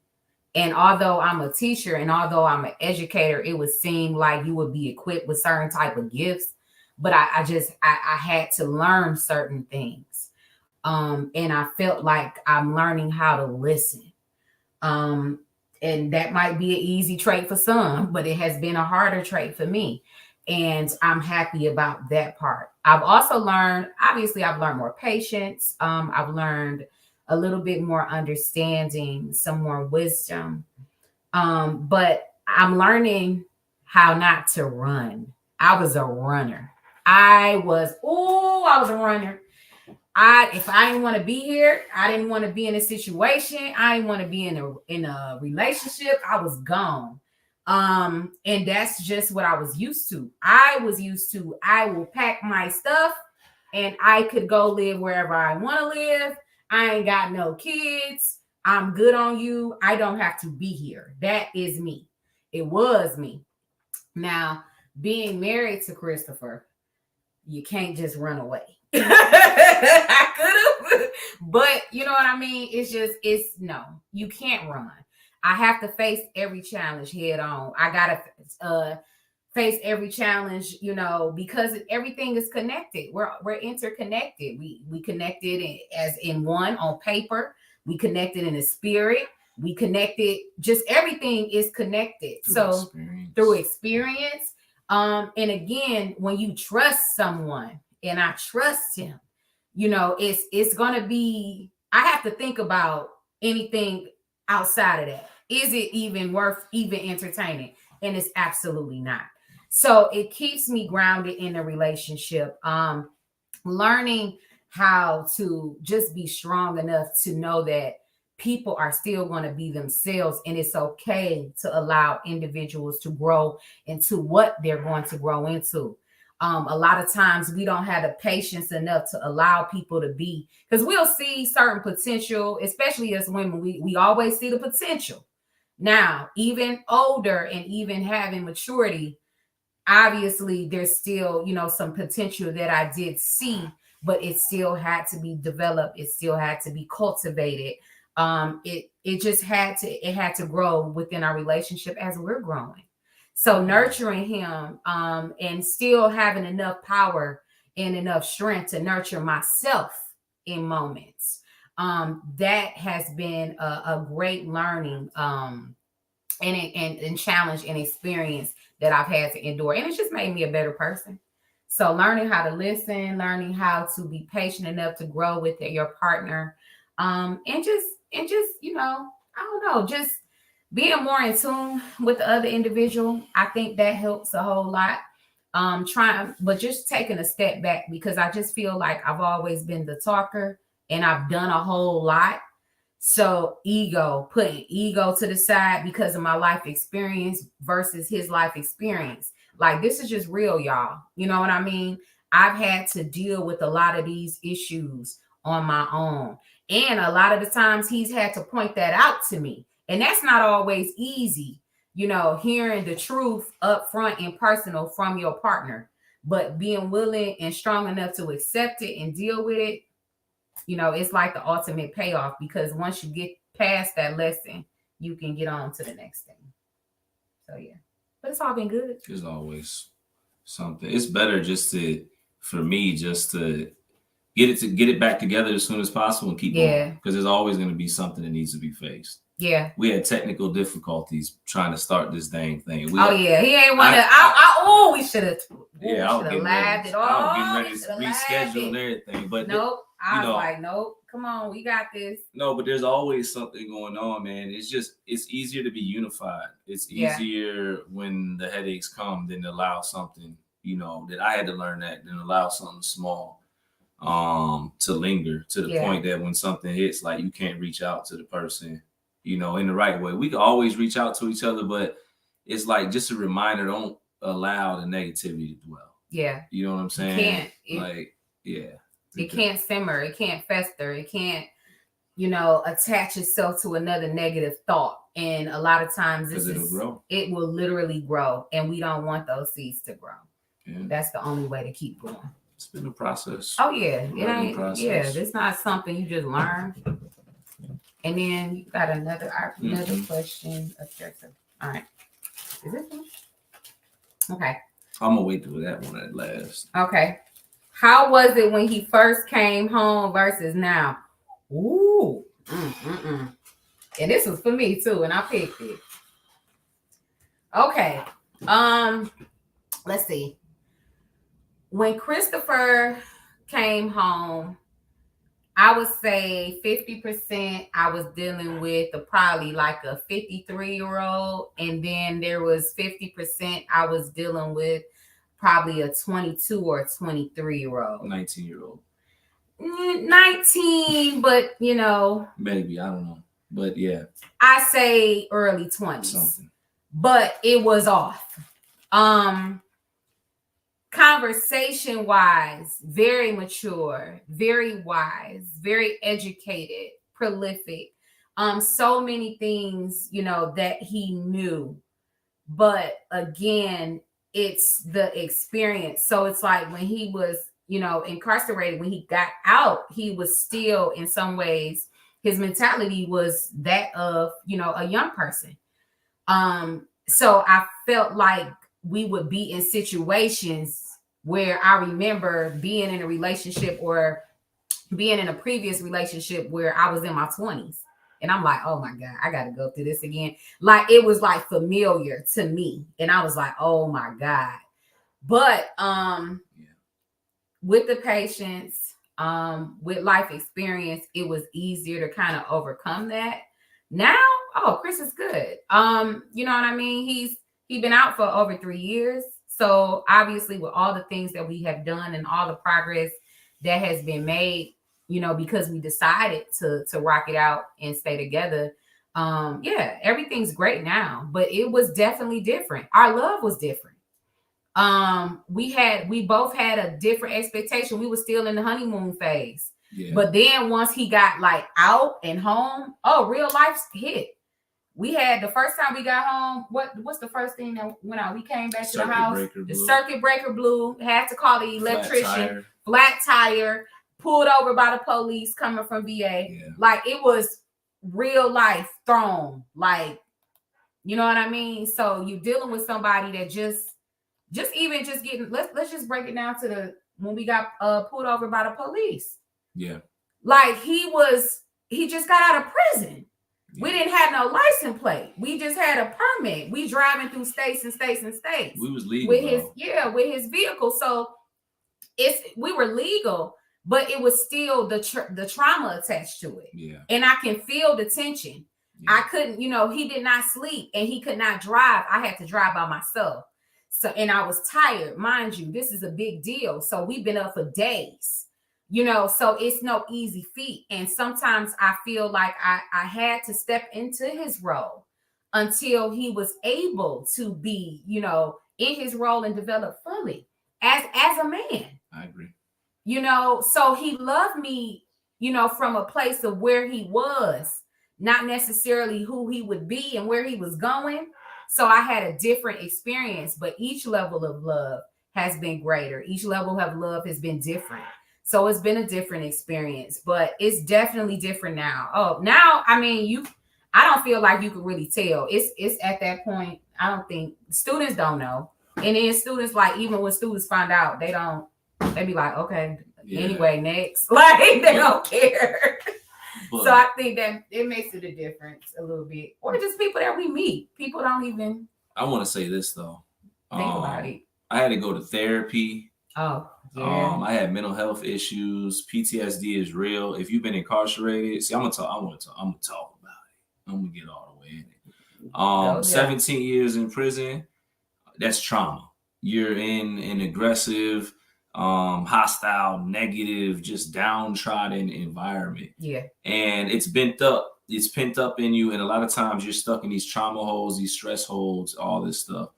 B: And although I'm a teacher and although I'm an educator, it would seem like you would be equipped with certain type of gifts. But I had to learn certain things. And I felt like I'm learning how to listen. And that might be an easy trait for some, but it has been a harder trait for me. And I'm happy about that part. I've also learned, obviously, I've learned more patience. I've learned a little bit more understanding, some more wisdom. But I'm learning how not to run. I was a runner. I was a runner. If I didn't want to be here, I didn't want to be in a situation, I didn't want to be in a relationship, I was gone. And that's just what I was used to. I will pack my stuff and I could go live wherever I want to live. I ain't got no kids. I'm good on you. I don't have to be here. That is me. It was me. Now, being married to Christopher, you can't just run away. I could have, but you know what I mean? It's no, you can't run. I have to face every challenge head on. I gotta face every challenge, because everything is connected. We're interconnected. We connected as in one on paper. We connected in the spirit. We connected. Just everything is connected. Through experience. And again, when you trust someone, and I trust him, it's gonna be. I have to think about anything outside of that. Is it even worth even entertaining? And it's absolutely not. So it keeps me grounded in a relationship. Learning how to just be strong enough to know that people are still going to be themselves, and it's okay to allow individuals to grow into what they're going to grow into. A lot of times we don't have the patience enough to allow people to be, because we'll see certain potential, especially as women, we always see the potential. Now, even older and even having maturity, obviously there's still, some potential that I did see, but it still had to be developed. It still had to be cultivated. It had to grow within our relationship as we're growing. So nurturing him, and still having enough power and enough strength to nurture myself in moments. That has been a great learning, and challenge and experience that I've had to endure. And it's just made me a better person. So learning how to listen, learning how to be patient enough to grow with your partner, and just, I don't know, just being more in tune with the other individual. I think that helps a whole lot. But just taking a step back, because I just feel like I've always been the talker and I've done a whole lot. So putting ego to the side because of my life experience versus his life experience. Like, this is just real, y'all. You know what I mean? I've had to deal with a lot of these issues on my own. And a lot of the times he's had to point that out to me. And that's not always easy, hearing the truth up front and personal from your partner, but being willing and strong enough to accept it and deal with it. It's like the ultimate payoff, because once you get past that lesson, you can get on to the next thing. So yeah, but it's all been good.
A: There's always something. It's better for me to get it back together as soon as possible and keep going, because there's always going to be something that needs to be faced.
B: Yeah,
A: we had technical difficulties trying to start this dang thing. He
B: ain't want to. We should have.
A: Yeah, I was laughed it all. I was getting ready to reschedule and everything, but
B: nope. I was like, nope. Come on, we got this.
A: No, but there's always something going on, man. It's easier to be unified. It's easier when the headaches come than to allow something, that I had to learn that, than allow something small to linger to the point that when something hits, like, you can't reach out to the person you know, in the right way. We can always reach out to each other, but it's like just a reminder, don't allow the negativity to dwell.
B: Yeah.
A: You know what I'm saying?
B: It can't simmer, it can't fester, it can't, you know, attach itself to another negative thought. And a lot of times it will literally grow, and we don't want those seeds to grow. Yeah. That's the only way to keep going.
A: It's been a process.
B: Oh yeah, it ain't. Yeah, it's not something you just learn. And then you got another question. All right, is this one? Okay.
A: I'm gonna wait till that one at last.
B: Okay. How was it when he first came home versus now? Ooh. And this was for me too, and I picked it. Okay. Let's see. When Christopher came home, I would say 50% I was dealing with probably like a 53-year-old, and then there was 50% I was dealing with probably a 22 or 23-year-old.
A: 19-year-old.
B: 19, but you know.
A: Maybe, I don't know. But yeah.
B: I say early 20s. Something. But it was off. Conversation wise, very mature, very wise, very educated, prolific. So many things, you know, that he knew. But again, it's the experience. So it's like when he was, you know, incarcerated, when he got out, he was still in some ways, his mentality was that of, you know, a young person. So I felt like we would be in situations where I remember being in a relationship or being in a previous relationship where I was in my 20s. And I'm like, oh my God, I got to go through this again. Like, it was like familiar to me. And I was like, oh my God. But with the patience, with life experience, it was easier to kind of overcome that. Now, Chris is good. You know what I mean? He's been out for over 3 years. So obviously with all the things that we have done and all the progress that has been made, you know, because we decided to rock it out and stay together. Yeah, everything's great now, but it was definitely different. Our love was different. We both had a different expectation. We were still in the honeymoon phase. Yeah. But then once he got like out and home, real life hit. We had the first time we got home. What's the first thing that went out? We came back to the house. The circuit breaker blew. Had to call the electrician. Flat tire. Pulled over by the police coming from VA. Yeah. Like, it was real life thrown. Like, you know what I mean? So you're dealing with somebody that just getting. Let's just break it down to when we got pulled over by the police. Yeah. Like, he just got out of prison. Yeah. We didn't have no license plate. We just had a permit. We driving through states and states and states.
A: We was legal
B: with his vehicle. So we were legal, but it was still the trauma attached to it. Yeah. And I can feel the tension. Yeah. I couldn't, you know, he did not sleep and he could not drive. I had to drive by myself. So, and I was tired, mind you. This is a big deal. So we've been up for days. You know, so it's no easy feat. And sometimes I feel like I had to step into his role until he was able to be, you know, in his role and develop fully as a man.
A: I agree.
B: You know, so he loved me, you know, from a place of where he was, not necessarily who he would be and where he was going. So I had a different experience, but each level of love has been greater. Each level of love has been different. So it's been a different experience, but it's definitely different now. Now, I mean, I don't feel like you can really tell. It's at that point. I don't think students don't know. And then students, like, even when students find out, they be like, okay, anyway, next. Like, they don't care. But, so I think that it makes it a difference a little bit. Or just people that we meet. People don't even.
A: I want to say this, though.
B: Think about it.
A: I had to go to therapy.
B: Oh, yeah.
A: I had mental health issues. PTSD is real. If you've been incarcerated, see, I'm gonna talk about it. I'm gonna get all the way in it. 17 years in prison, that's trauma. You're in an aggressive, hostile, negative, just downtrodden environment.
B: Yeah.
A: And it's bent up. it's pent up in you, and a lot of times you're stuck in these trauma holes, these stress holes, all this stuff.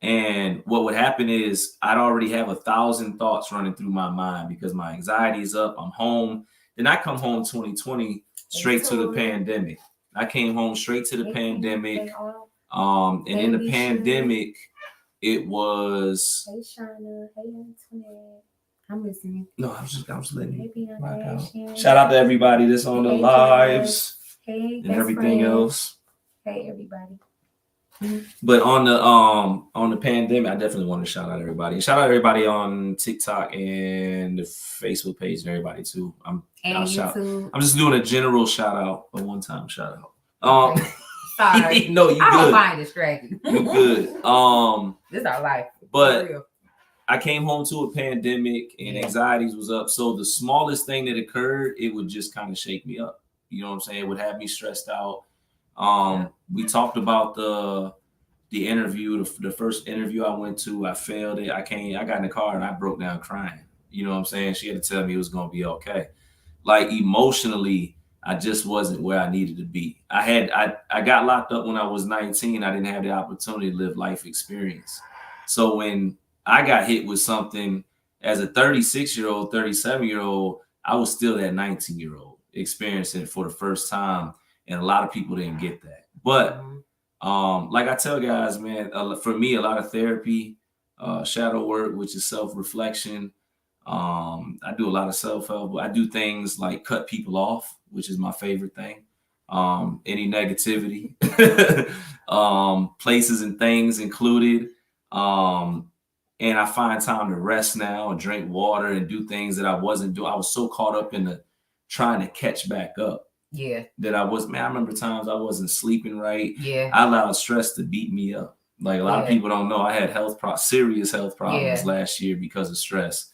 A: And what would happen is I'd already have 1,000 thoughts running through my mind because my anxiety is up. I'm home. Then I come home 2020 straight to the pandemic. I came home straight to the pandemic. And in the pandemic, it was.
B: Hey, Shauna. Hey, Antoinette. I'm listening.
A: No, I was letting you rock out. Shout out to everybody that's on the lives and everything else.
B: Hey, everybody.
A: But on the pandemic, I definitely want to shout out everybody. Shout out everybody on TikTok and the Facebook page and everybody too. I'm just doing a general shout out, a one-time shout out.
B: Sorry.
A: No, you good.
B: I don't mind distracted.
A: You good.
B: This is our life.
A: But I came home to a pandemic and anxieties was up. So the smallest thing that occurred, it would just kind of shake me up. You know what I'm saying? It would have me stressed out. We talked about the interview, the first interview I went to. I failed it. I got in the car and I broke down crying. You know what I'm saying? She had to tell me it was gonna be okay. Like emotionally, I just wasn't where I needed to be. I got locked up when I was 19. I didn't have the opportunity to live life experience. So when I got hit with something as a 36-year-old, 37-year-old, I was still that 19-year-old experiencing it for the first time. And a lot of people didn't get that. But like I tell guys, man, for me, a lot of therapy, shadow work, which is self-reflection. I do a lot of self-help. I do things like cut people off, which is my favorite thing. Any negativity, places and things included. And I find time to rest now and drink water and do things that I wasn't doing. I was so caught up in trying to catch back up.
B: Yeah.
A: That I remember times I wasn't sleeping right.
B: Yeah.
A: I allowed stress to beat me up. Like a lot of people don't know, I had serious health problems last year because of stress,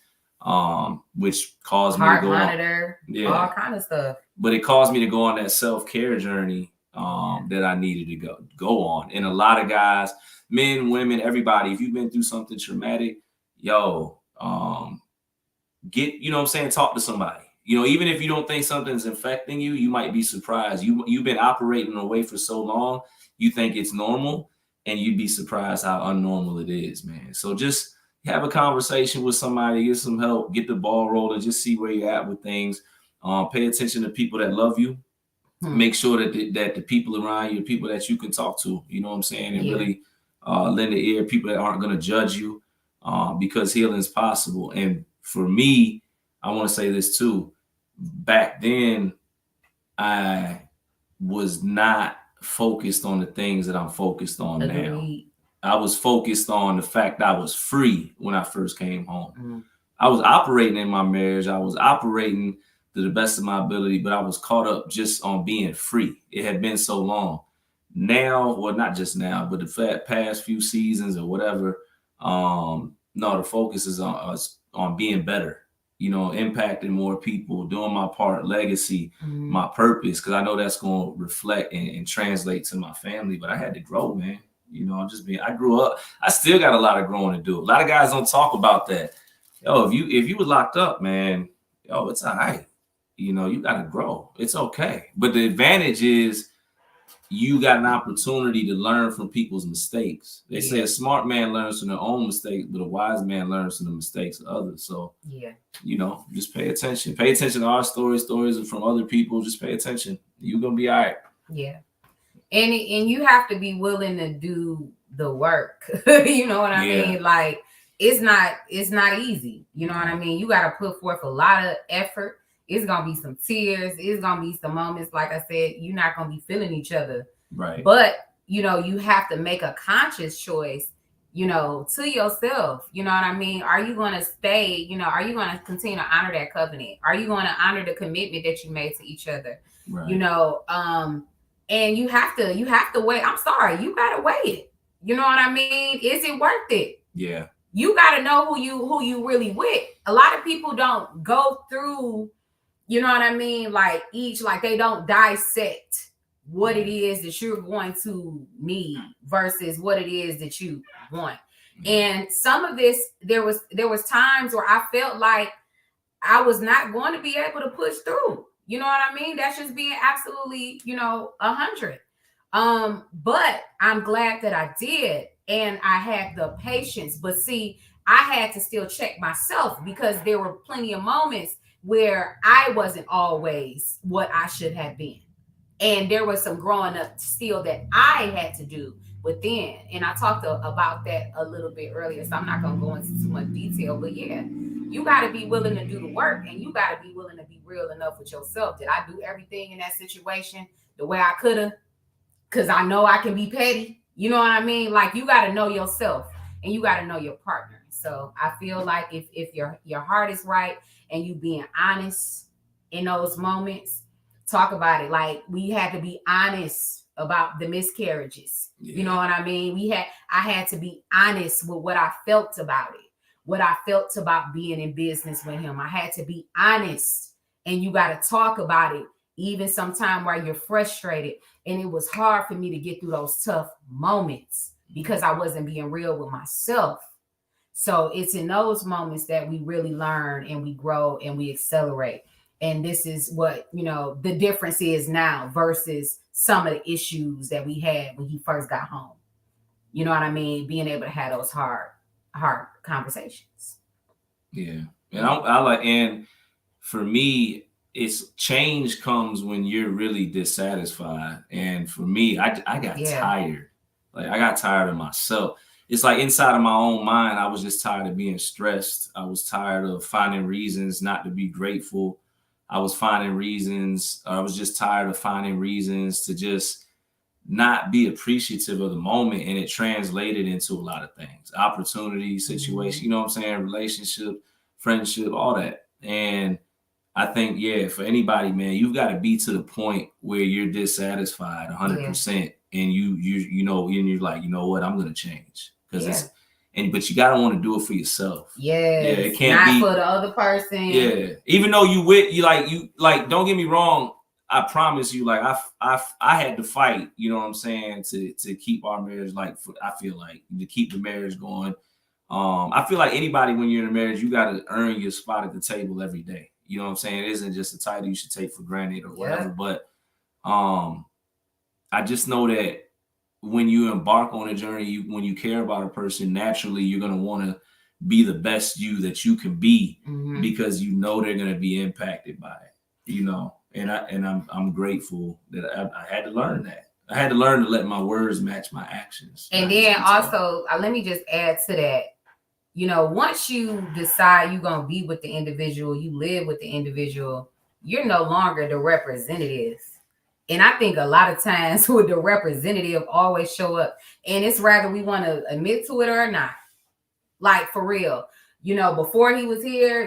A: which caused me to go
B: monitor, all kind of stuff.
A: But it caused me to go on that self-care journey that I needed to go on. And a lot of guys, men, women, everybody, if you've been through something traumatic, talk to somebody. You know, even if you don't think something's infecting you, you might be surprised. You've been operating away for so long, you think it's normal, and you'd be surprised how unnormal it is, man. So just have a conversation with somebody, get some help, get the ball rolling, just see where you're at with things. Pay attention to people that love you. Make sure that the people around you, people that you can talk to, you know what I'm saying, and really lend an ear, people that aren't going to judge you, because healing is possible. And for me, I want to say this too. Back then, I was not focused on the things that I'm focused on now. I was focused on the fact that I was free when I first came home. I was operating in my marriage. I was operating to the best of my ability, but I was caught up just on being free. It had been so long. Now, well, not just now, but the past few seasons or whatever, the focus is on being better. You know, impacting more people, doing my part, legacy, my purpose, because I know that's going to reflect and translate to my family. But I had to grow, man. You know, I grew up. I still got a lot of growing to do. A lot of guys don't talk about that. Yo, if you were locked up, man, it's all right. You know, you got to grow. It's okay. But the advantage is you got an opportunity to learn from people's mistakes. They say a smart man learns from their own mistakes, but a wise man learns from the mistakes of others. So, just pay attention. Pay attention to our stories from other people. Just pay attention. You're going to be all right.
B: Yeah. And you have to be willing to do the work. You know what I mean? Like, it's not easy. You know what I mean? You got to put forth a lot of effort. It's going to be some tears. It's going to be some moments. Like I said, you're not going to be feeling each other.
A: Right.
B: But, you have to make a conscious choice, to yourself. You know what I mean? Are you going to stay, are you going to continue to honor that covenant? Are you going to honor the commitment that you made to each other?
A: Right.
B: And you have to wait. I'm sorry. You got to weigh it. You know what I mean? Is it worth it?
A: Yeah.
B: You got to know who you really with. A lot of people don't go through, you know what I mean? Like they don't dissect what it is that you're going to need versus what it is that you want. And some of this, there was times where I felt like I was not going to be able to push through. You know what I mean? That's just being absolutely, 100. But I'm glad that I did, and I had the patience. But see, I had to still check myself because there were plenty of moments where I wasn't always what I should have been. And there was some growing up still that I had to do within. And I talked about that a little bit earlier, so I'm not going to go into too much detail. But yeah, you got to be willing to do the work, and you got to be willing to be real enough with yourself. Did I do everything in that situation the way I could have? Because I know I can be petty. You know what I mean? Like, you got to know yourself, and you got to know your partner. So I feel like if your heart is right and you being honest in those moments, talk about it. Like, we had to be honest about the miscarriages. Yeah. You know what I mean? I had to be honest with what I felt about it, what I felt about being in business with him. I had to be honest, and you got to talk about it, even sometime while you're frustrated. And it was hard for me to get through those tough moments because I wasn't being real with myself. So it's in those moments that we really learn and we grow and we accelerate. And this is what, the difference is now versus some of the issues that we had when he first got home. You know what I mean? Being able to have those hard conversations.
A: Yeah. And I like, and for me, it's change comes when you're really dissatisfied. And for me, I got tired. Like, I got tired of myself. It's like inside of my own mind, I was just tired of being stressed. I was tired of finding reasons not to be grateful. I was just tired of finding reasons to just not be appreciative of the moment. And it translated into a lot of things, opportunity, situation, you know what I'm saying? Relationship, friendship, all that. And I think, for anybody, man, you've got to be to the point where you're dissatisfied 100%. And you're like, you know what, I'm going to change. But you gotta want to do it for yourself.
B: It can't be for the other person.
A: Yeah, even though don't get me wrong. I promise you, like I had to fight. You know what I'm saying, to keep our marriage. I feel like to keep the marriage going. I feel like anybody, when you're in a marriage, you gotta earn your spot at the table every day. You know what I'm saying? It isn't just a title you should take for granted or whatever. But I just know that when you embark on a journey, when you care about a person, naturally you're gonna want to be the best you that you can be, because you know they're gonna be impacted by it. And I'm grateful that I had to learn that. I had to learn to let my words match my actions.
B: And then also, let me just add to that. Once you decide you're gonna be with the individual, you live with the individual, you're no longer the representative. And I think a lot of times with the representative always show up, and it's rather we want to admit to it or not. Like, for real, before he was here,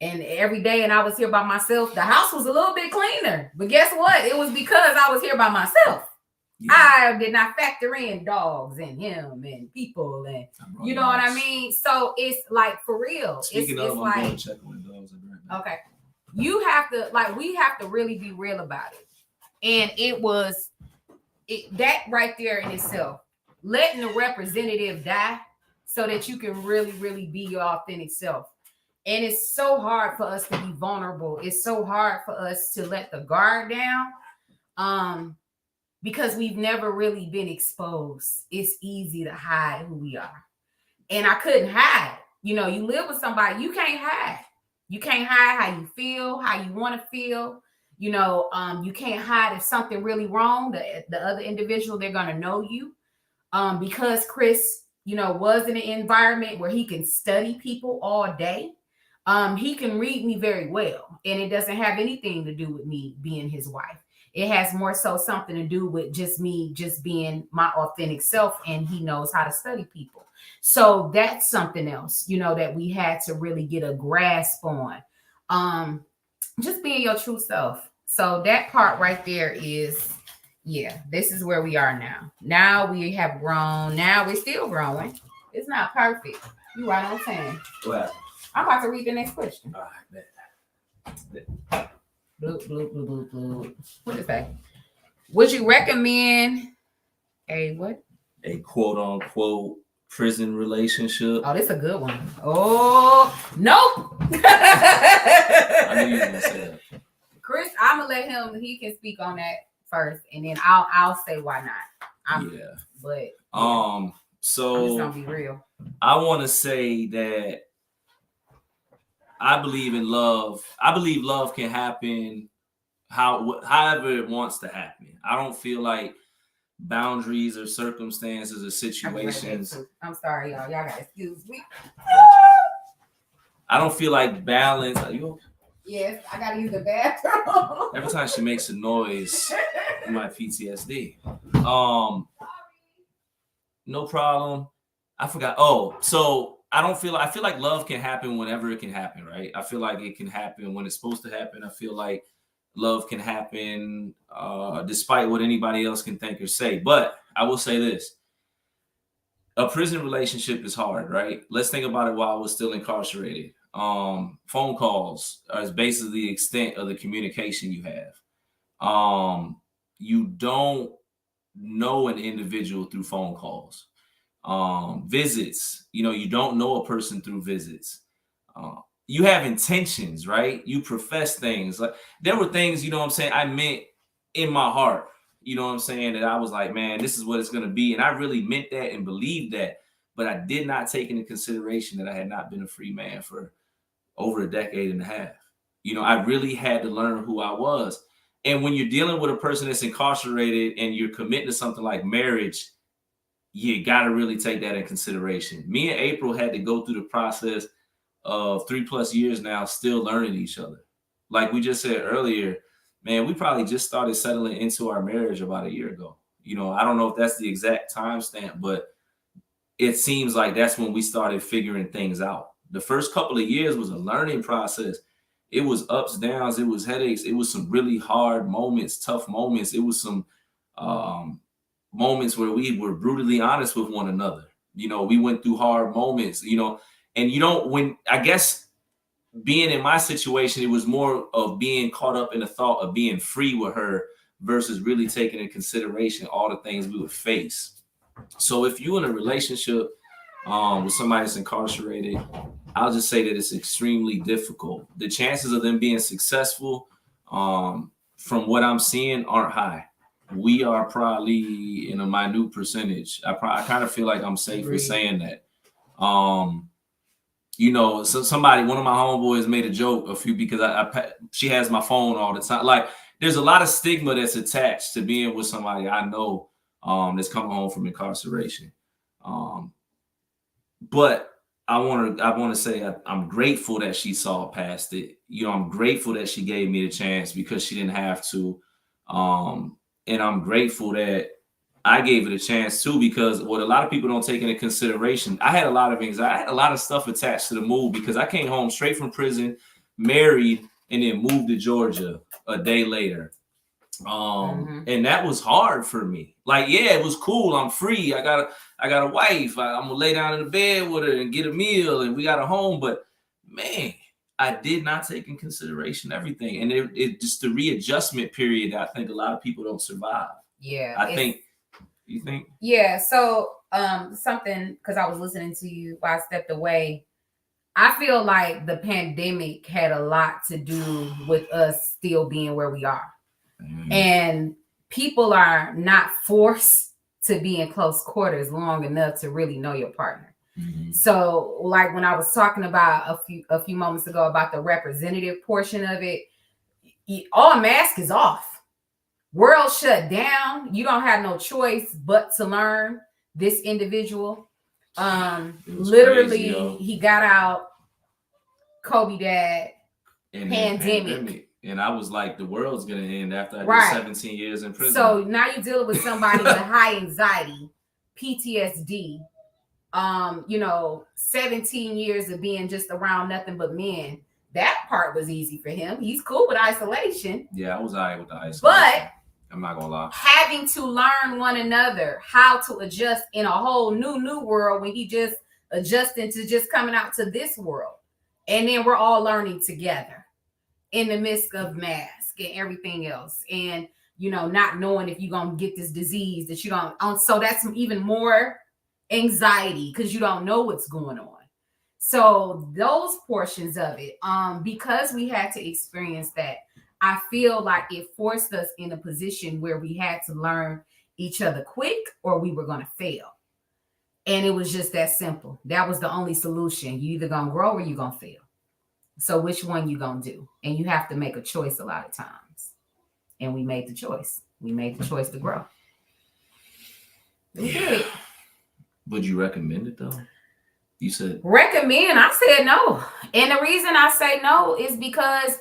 B: and every day, and I was here by myself, the house was a little bit cleaner. But guess what? It was because I was here by myself. Yeah. I did not factor in dogs and him and people, and you know what I mean? So it's like, for real.
A: Speaking
B: it's
A: of,
B: like,
A: I'm going to check on the dogs.
B: Okay. You have to, we have to really be real about it. And it was that right there in itself, letting the representative die so that you can really, really be your authentic self. And it's so hard for us to be vulnerable. It's so hard for us to let the guard down, because we've never really been exposed. It's easy to hide who we are. And I couldn't hide. You live with somebody, you can't hide. You can't hide how you feel, how you want to feel. You can't hide if something really wrong. The other individual, they're going to know you. Because Chris, was in an environment where he can study people all day. He can read me very well. And it doesn't have anything to do with me being his wife. It has more so something to do with just me just being my authentic self. And he knows how to study people. So that's something else, that we had to really get a grasp on. Just being your true self. So that part right there is, this is where we are now. Now we have grown. Now we're still growing. It's not perfect. You're right on time.
A: What?
B: I'm about to read the next question.
A: All right,
B: Bloop, bloop, bloop, bloop, bloop. What is that? Would you recommend a what?
A: A quote unquote prison relationship?
B: Oh, this is a good one. Oh, nope.
A: I knew you were gonna say that.
B: Chris, I'm gonna let him. He can speak on that first, and then I'll say why not. But I'm just
A: so
B: gonna be real.
A: I want to say that I believe in love. I believe love can happen however it wants to happen. I don't feel like boundaries or circumstances or situations.
B: I'm sorry, y'all. Y'all gotta excuse me.
A: I don't feel like balance. Are you okay?
B: Yes, I gotta use the bathroom.
A: Every time she makes a noise, my PTSD. No problem. I forgot. Oh, so I feel like love can happen whenever it can happen, right? I feel like it can happen when it's supposed to happen. I feel like love can happen despite what anybody else can think or say. But I will say this. A prison relationship is hard, right? Let's think about it while I was still incarcerated. Phone calls is basically the extent of the communication you have. You don't know an individual through phone calls. Visits, you don't know a person through visits. You have intentions, right? You profess things. Like there were things, what I'm saying, I meant in my heart, what I'm saying, that I was like, man, this is what it's going to be. And I really meant that and believed that, but I did not take into consideration that I had not been a free man for over a decade and a half. I really had to learn who I was. And when you're dealing with a person that's incarcerated and you're committing to something like marriage, you got to really take that in consideration. Me and April had to go through the process of 3+ years now, still learning each other. Like we just said earlier, man, we probably just started settling into our marriage about a year ago. I don't know if that's the exact timestamp, but it seems like that's when we started figuring things out. The first couple of years was a learning process. It was ups, downs, it was headaches. It was some really hard moments, tough moments. It was some moments where we were brutally honest with one another. We went through hard moments, and when I guess being in my situation, it was more of being caught up in the thought of being free with her versus really taking into consideration all the things we would face. So if you're in a relationship with somebody that's incarcerated, I'll just say that it's extremely difficult. The chances of them being successful, from what I'm seeing, aren't high. We are probably in a minute percentage. I kind of feel like I'm safe in saying that. So one of my homeboys made a joke because she has my phone all the time. Like there's a lot of stigma that's attached to being with somebody I know that's coming home from incarceration. But I want to say I'm grateful that she saw past it. I'm grateful that she gave me the chance because she didn't have to. And I'm grateful that I gave it a chance too, because what a lot of people don't take into consideration, I had a lot of anxiety. I had a lot of stuff attached to the move because I came home straight from prison, married, and then moved to Georgia a day later. And that was hard for me. Like, yeah, it was cool. I'm free. I got a wife. I'm gonna lay down in the bed with her and get a meal, and we got a home. But man, I did not take in consideration everything, and it just the readjustment period that I think a lot of people don't survive.
B: Yeah,
A: you think?
B: Yeah. So something, because I was listening to you while I stepped away. I feel like the pandemic had a lot to do with us still being where we are. And people are not forced to be in close quarters long enough to really know your partner. So like when I was talking about a few moments ago about the representative portion of it, all mask is off. World shut down. You don't have no choice but to learn this individual. Literally, crazy, he got out, Kobe dad,
A: and
B: pandemic.
A: And I was like, the world's gonna end after I did 17 years in prison.
B: So now you're dealing with somebody with high anxiety, PTSD, 17 years of being just around nothing but men. That part was easy for him. He's cool with isolation.
A: Yeah, I was all right with the isolation.
B: But
A: I'm not gonna lie.
B: Having to learn one another, how to adjust in a whole new world when he just adjusting to just coming out to this world. And then we're all learning together in the midst of mask and everything else. And, not knowing if you're going to get this disease that you don't. So that's even more anxiety because you don't know what's going on. So those portions of it, because we had to experience that, I feel like it forced us in a position where we had to learn each other quick or we were going to fail. And it was just that simple. That was the only solution. You either going to grow or you going to fail. So which one you going to do? And you have to make a choice a lot of times. And we made the choice. We made the choice to grow.
A: Yeah. Would you recommend it though? You said
B: recommend. I said no. And the reason I say no is because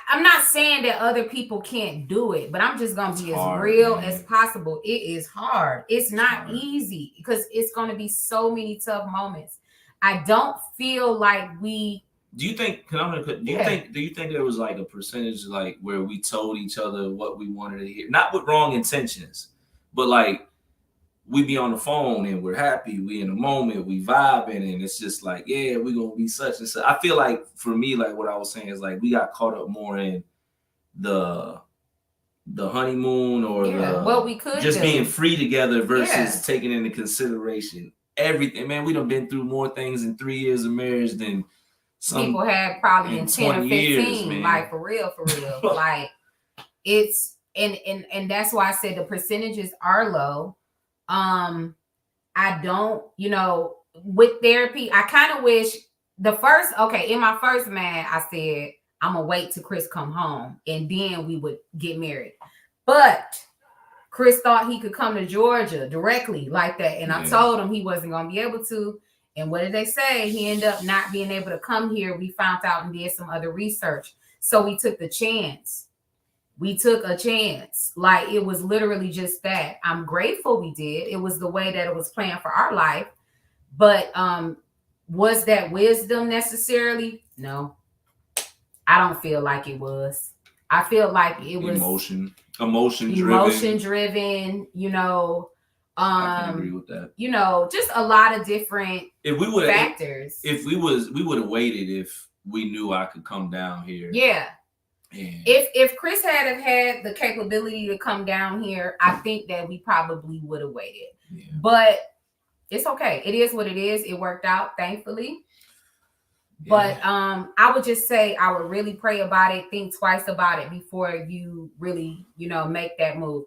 B: I'm not saying that other people can't do it, but I'm just going to be as real as possible. It is hard. It's not easy because it's going to be so many tough moments. I don't feel like we.
A: Do you think there was like a percentage like where we told each other what we wanted to hear? Not with wrong intentions, but like we be on the phone and we're happy, we in the moment, we vibing, and it's just like, yeah, we're gonna be such and such. I feel like for me, like what I was saying is like we got caught up more in the honeymoon or
B: what we could
A: just
B: do.
A: Being free together versus taking into consideration everything. Man, we done been through more things in 3 years of marriage than some
B: people had probably in 10 or 15
A: years, man.
B: Like for real like it's and that's why I said the percentages are low. I don't, with therapy, I kind of wish in my first man, I said I'm gonna wait till Chris come home and then we would get married. But Chris thought he could come to Georgia directly like that, and I told him he wasn't gonna be able to. And what did they say? He ended up not being able to come here. We found out and did some other research. So we took the chance. We took a chance. Like it was literally just that. I'm grateful we did. It was the way that it was planned for our life. But was that wisdom necessarily? No. I don't feel like it was. I feel like it was
A: emotion driven,
B: I
A: can agree with that.
B: Just a lot of different factors.
A: If we would have waited if we knew I could come down here.
B: Yeah. If Chris had the capability to come down here, I think that we probably would have waited. Yeah. But it's okay. It is what it is. It worked out, thankfully. Yeah. But I would just say I would really pray about it, think twice about it before you really, make that move.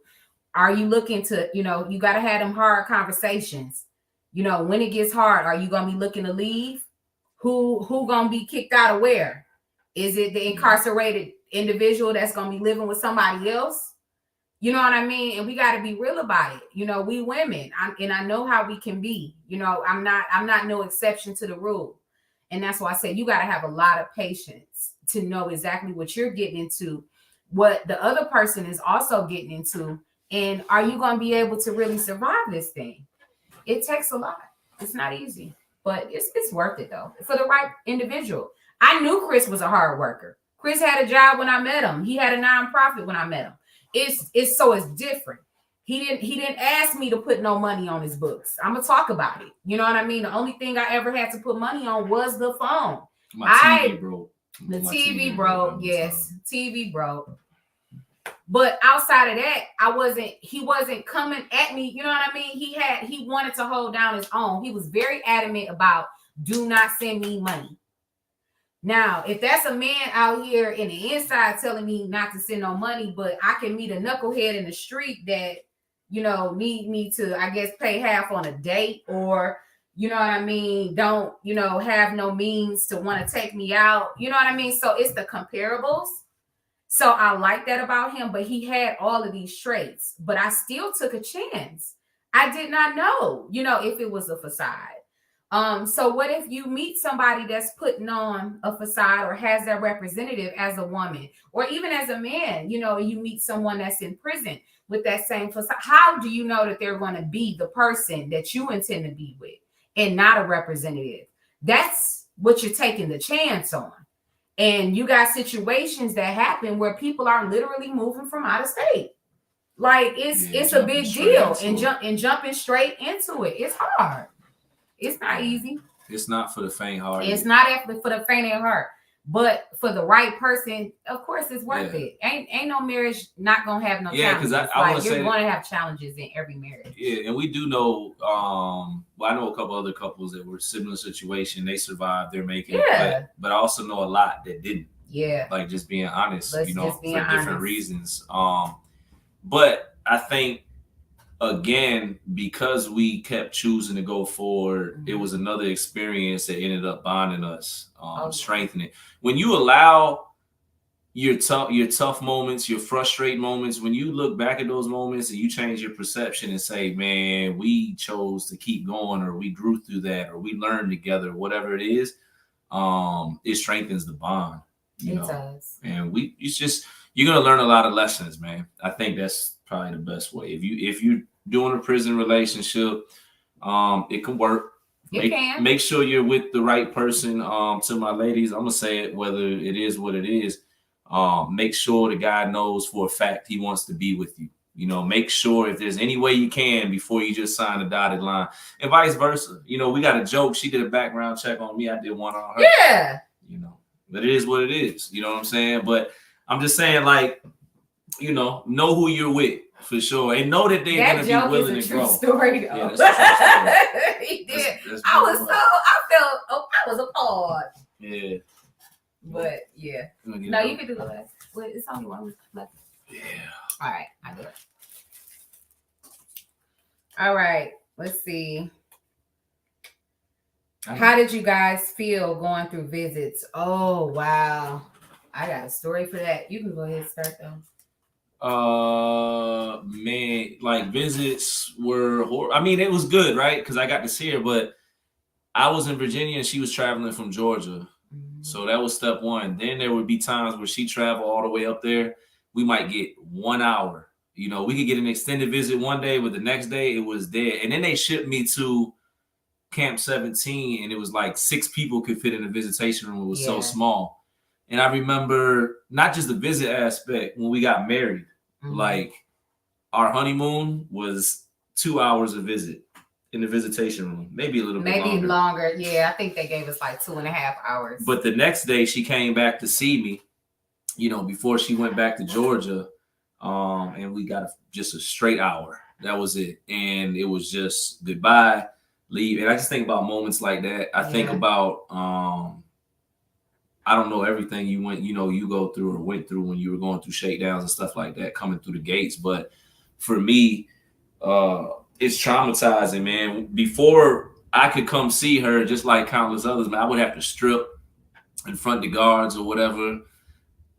B: Are you looking to, you got to have them hard conversations. When it gets hard, are you going to be looking to leave? Who going to be kicked out of where? Is it the incarcerated individual that's going to be living with somebody else? You know what I mean? And we got to be real about it. We women, I know how we can be. I'm not no exception to the rule. And that's why I say you got to have a lot of patience to know exactly what you're getting into, what the other person is also getting into. And are you going to be able to really survive this thing? It takes a lot. It's not easy, but it's worth it though for the right individual. I knew Chris was a hard worker. Chris had a job when I met him. He had a nonprofit when I met him. It's different. He didn't ask me to put no money on his books. I'm gonna talk about it. You know what I mean? The only thing I ever had to put money on was the phone.
A: TV broke.
B: The TV broke. Yes, TV broke. But outside of that, he wasn't coming at me. You know what I mean? He wanted to hold down his own. He was very adamant about do not send me money. Now, if that's a man out here in the inside telling me not to send no money, but I can meet a knucklehead in the street that, need me to, I guess, pay half on a date or, you know what I mean, don't, have no means to want to take me out. You know what I mean? So it's the comparables. So I like that about him, but he had all of these traits, but I still took a chance. I did not know, if it was a facade. So what if you meet somebody that's putting on a facade or has that representative as a woman or even as a man, you meet someone that's in prison with that same facade. How do you know that they're going to be the person that you intend to be with and not a representative? That's what you're taking the chance on. And you got situations that happen where people are literally moving from out of state. Like it's a big deal and jumping straight into it. It's hard. It's not easy.
A: It's not for the faint-hearted.
B: It's not for the faint of heart. But for the right person, of course, it's worth it. Ain't no marriage not gonna have no challenges. Yeah, because you're going to have challenges in every marriage.
A: Yeah, and we do know. I know a couple other couples that were similar situation. They survived. They're making it. But I also know a lot that didn't.
B: Yeah.
A: Like just being honest,
B: Let's
A: you know,
B: just be
A: for different
B: honest.
A: reasons. But I think again, because we kept choosing to go forward, it was another experience that ended up bonding us, strengthening. When you allow your tough moments, your frustrated moments, when you look back at those moments and you change your perception and say, man, we chose to keep going, or we grew through that, or we learned together, whatever it is, it strengthens the bond. You know,
B: does.
A: and you're gonna learn a lot of lessons, man. I think that's probably the best way. If you're doing a prison relationship, it can work. Make sure you're with the right person. To my ladies, I'm gonna say it, whether it is what it is. Make sure the guy knows for a fact he wants to be with you. You know, make sure if there's any way you can before you just sign a dotted line, and vice versa. You know, we got a joke. She did a background check on me. I did one on her.
B: Yeah.
A: You know, but it is what it is. You know what I'm saying? But I'm just saying, like, you know who you're with for sure, and know that they're gonna be willing to grow.
B: Story, though.
A: Yeah, that's a true story.
B: He did.
A: That's
B: I was appalled.
A: Yeah.
B: But yeah. No, you can do the last. Wait, it's only one left.
A: Yeah.
B: All right, I do it. All right, let's see. How did you guys feel going through visits? Oh wow, I got a story for that. You can go ahead and start though.
A: Man, like visits were I mean, it was good, right? Because I got to see her, but I was in Virginia and she was traveling from Georgia. So that was step one. Then there would be times where she traveled all the way up there. We might get 1 hour. You know, we could get an extended visit one day, but the next day it was dead. And then they shipped me to Camp 17, and it was like 6 people could fit in the visitation room. It was so small. And I remember not just the visit aspect, when we got married, like our honeymoon was 2 hours a visit in the visitation room, maybe a little bit
B: longer. Yeah, I think they gave us like 2.5 hours.
A: But the next day she came back to see me, you know, before she went back to Georgia, and we got just a straight hour. That was it. And it was just goodbye, leave. And I just think about moments like that. I think about I don't know everything you go through or went through when you were going through shakedowns and stuff like that, coming through the gates. But for me, it's traumatizing, man. Before I could come see her, just like countless others, man, I would have to strip in front of the guards or whatever,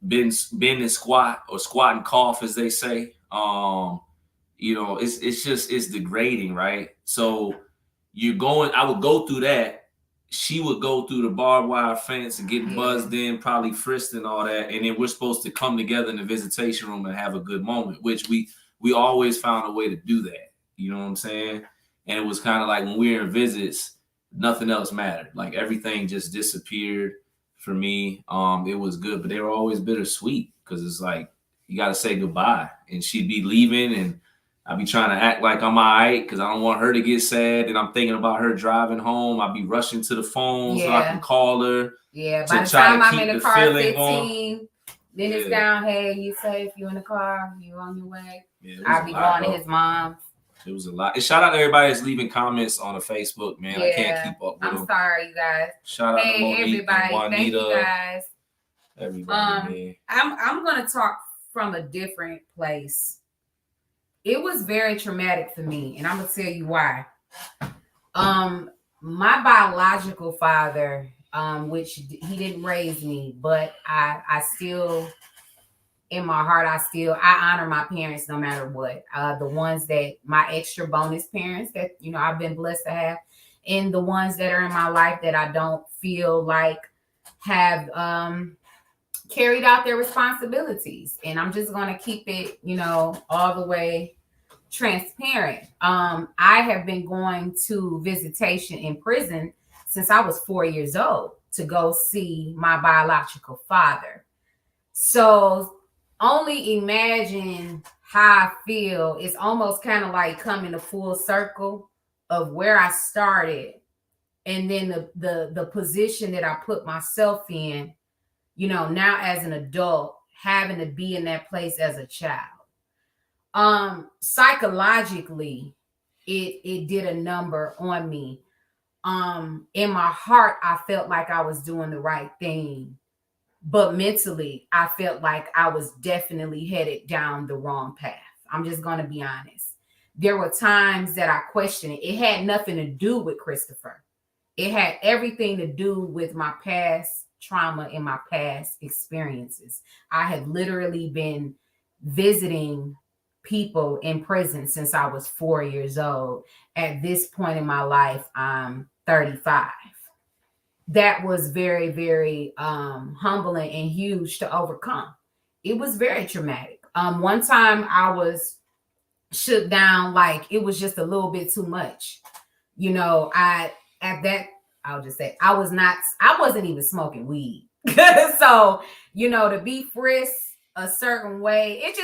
A: bend and squat, or squat and cough, as they say. You know, it's degrading, right? So I would go through that. She would go through the barbed wire fence and get buzzed in, probably frisked and all that. And then we're supposed to come together in the visitation room and have a good moment, which we always found a way to do that. You know what I'm saying? And it was kind of like when we were in visits, nothing else mattered. Like everything just disappeared for me. It was good, but they were always bittersweet because it's like you got to say goodbye. And she'd be leaving, and I'd be trying to act like I'm all right because I don't want her to get sad. And I'm thinking about her driving home. I'd be rushing to the phone so I can call her.
B: Yeah, by the time I'm in the car 15 minutes down, hey, you safe? You in the car? You on your way?
A: Yeah,
B: I'd be going to his mom's.
A: It was a lot. And shout out to everybody that's leaving comments on the Facebook, man. I can't keep up with them.
B: I'm sorry, you guys.
A: Shout out to Monique
B: everybody.
A: And
B: Thank you guys.
A: Everybody,
B: I'm gonna talk from a different place. It was very traumatic for me, and I'm gonna tell you why. My biological father, which he didn't raise me, but I still, in my heart, I honor my parents no matter what. The ones that my extra bonus parents that, you know, I've been blessed to have, and the ones that are in my life that I don't feel like have carried out their responsibilities. And I'm just going to keep it, you know, all the way transparent. I have been going to visitation in prison since I was 4 years old to go see my biological father. So only imagine how I feel. It's almost kind of like coming a full circle of where I started, and then the position that I put myself in, you know, now as an adult, having to be in that place as a child. Psychologically, it did a number on me. In my heart, I felt like I was doing the right thing. But mentally, I felt like I was definitely headed down the wrong path. I'm just going to be honest. There were times that I questioned it. It had nothing to do with Christopher. It had everything to do with my past trauma and my past experiences. I had literally been visiting people in prison since I was 4 years old. At this point in my life, I'm 35. That was very, very humbling and huge to overcome. It was very traumatic. One time I was shook down, like it was just a little bit too much. You know, I'll just say I wasn't even smoking weed. So, you know, to be frisked a certain way, it's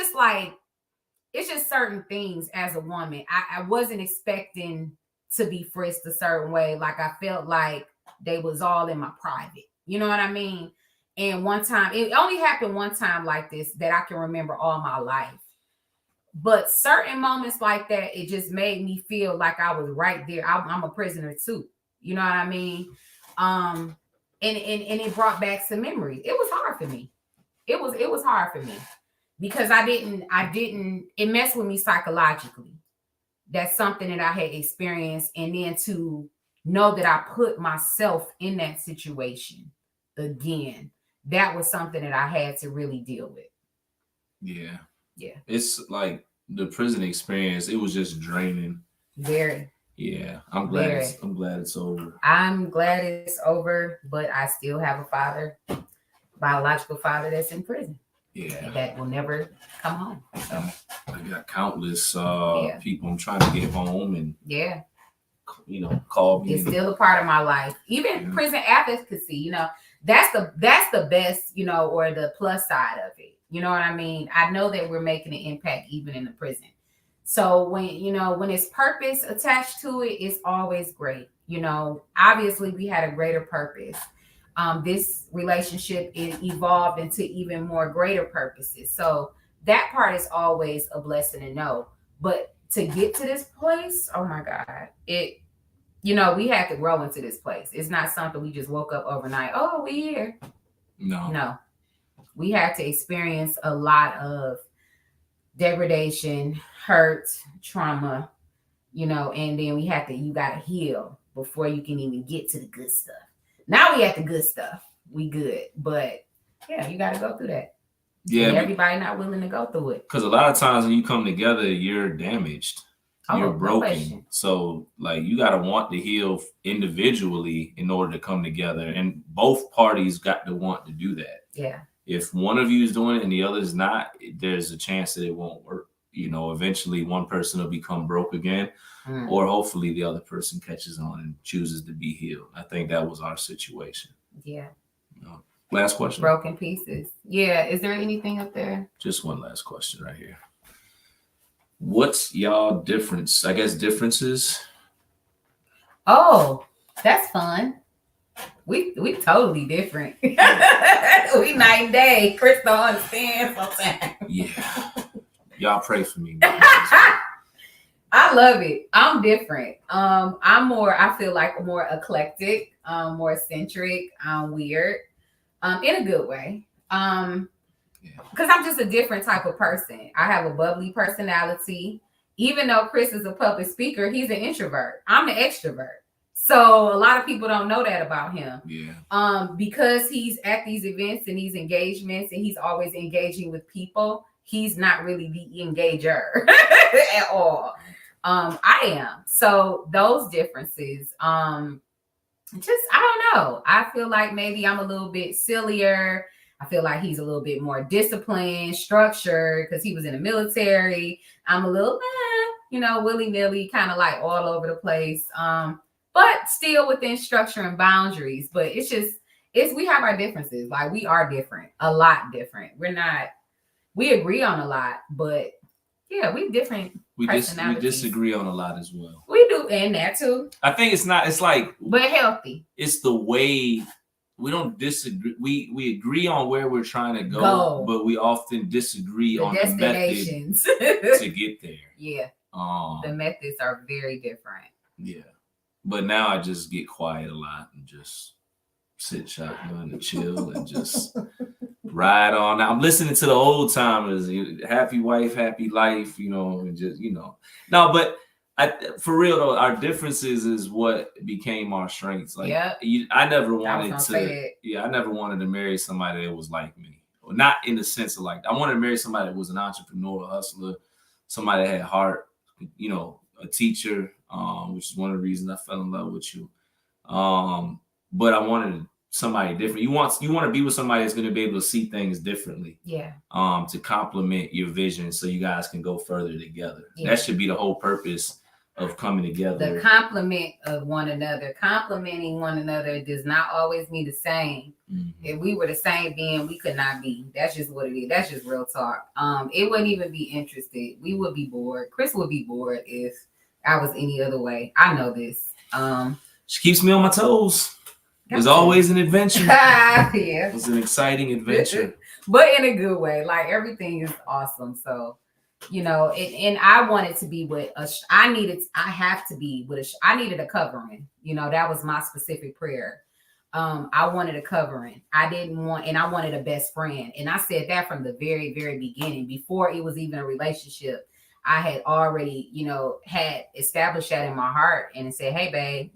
B: just certain things as a woman. I wasn't expecting to be frisked a certain way. Like I felt like they was all in my private. You know what I mean? And one time, it only happened one time like this that I can remember all my life. But certain moments like that, it just made me feel like I was right there. I'm a prisoner too. You know what I mean? And it brought back some memories. It was hard for me. It was hard for me because it messed with me psychologically. That's something that I had experienced. And then to know that I put myself in that situation again, that was something that I had to really deal with.
A: Yeah.
B: Yeah.
A: It's like the prison experience, it was just draining.
B: Very.
A: Yeah. I'm glad it's over.
B: I'm glad it's over, but I still have a father, biological father that's in prison.
A: Yeah.
B: That will never come home. So
A: I got countless people I'm trying to get home and
B: yeah,
A: you know, call me.
B: It's still a part of my life. Even prison advocacy, you know, that's the best, you know, or the plus side of it. You know what I mean? I know that we're making an impact even in the prison. So when it's purpose attached to it, it's always great. You know, obviously we had a greater purpose. This relationship evolved into even more greater purposes. So that part is always a blessing to know. But to get to this place, oh my God, we had to grow into this place. It's not something we just woke up overnight. Oh, we here. No. We had to experience a lot of degradation, hurt, trauma, and then you got to heal before you can even get to the good stuff. Now we at the good stuff. We good. But yeah, you got to go through that. Yeah. And everybody not willing to go through it.
A: Because a lot of times when you come together, you're damaged. You're broken. No, so like you got to want to heal individually in order to come together. And both parties got to want to do that.
B: Yeah.
A: If one of you is doing it and the other is not, there's a chance that it won't work. Eventually one person will become broke again, or hopefully the other person catches on and chooses to be healed. I think that was our situation.
B: Yeah.
A: Last question.
B: Broken pieces. Yeah. Is there anything up there?
A: Just one last question right here. What's y'all difference? I guess differences.
B: Oh, that's fun. We totally different. We night and day. Chris don't understand sometimes.
A: Yeah. Y'all pray for me.
B: I love it. I'm different. I feel like more eclectic, more eccentric, weird, in a good way. Because I'm just a different type of person. I have a bubbly personality. Even though Chris is a public speaker, he's an introvert. I'm an extrovert. So a lot of people don't know that about him.
A: Yeah.
B: Because he's at these events and these engagements and he's always engaging with people, he's not really the engager at all. I am. So those differences, I don't know. I feel like maybe I'm a little bit sillier. I feel like he's a little bit more disciplined, structured, because he was in the military. I'm a little, willy-nilly, kind of like all over the place. But still within structure and boundaries. But we have our differences. Like we are different, a lot different. We agree on a lot, but yeah, we different.
A: We disagree on a lot as well.
B: We do, and that too.
A: I think it's like,
B: but healthy.
A: It's the way we don't disagree. We agree on where we're trying to go. But we often disagree on the methods to get there.
B: Yeah. The methods are very different.
A: Yeah. But now I just get quiet a lot and just sit shotgun and chill and just ride on. I'm listening to the old timers, happy wife, happy life, and just, No, but for real though, our differences is what became our strengths. Like, I never wanted to marry somebody that was like me. Not in the sense of like, I wanted to marry somebody that was an entrepreneur, a hustler, somebody that had heart, a teacher, which is one of the reasons I fell in love with you. But I wanted somebody different. You want to be with somebody that's going to be able to see things differently.
B: Yeah.
A: To complement your vision so you guys can go further together. Yeah. That should be the whole purpose of coming together.
B: The complement of one another. Complimenting one another does not always mean the same. Mm-hmm. If we were the same being, we could not be. That's just what it is. That's just real talk. It wouldn't even be interested. We would be bored. Chris would be bored if I was any other way. I know this.
A: She keeps me on my toes. There's always an adventure.
B: Yeah.
A: It's an exciting adventure.
B: But in a good way. Like, everything is awesome. So, and I wanted to be with I needed a covering. That was my specific prayer. I wanted a covering. I wanted a best friend. And I said that from the very, very beginning, before it was even a relationship. I had already, had established that in my heart and said, hey, babe,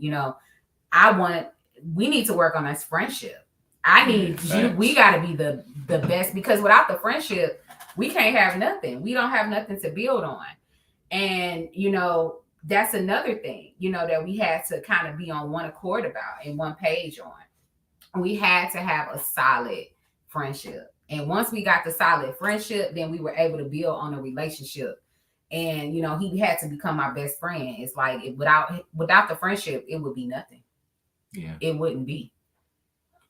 B: we need to work on this friendship. I need you. We got to be the best, because without the friendship, we can't have nothing. We don't have nothing to build on. And, that's another thing, that we had to kind of be on one accord about and one page on. We had to have a solid friendship. And once we got the solid friendship, then we were able to build on a relationship. And, he had to become my best friend. It's like, without the friendship, it would be nothing.
A: Yeah.
B: It wouldn't be.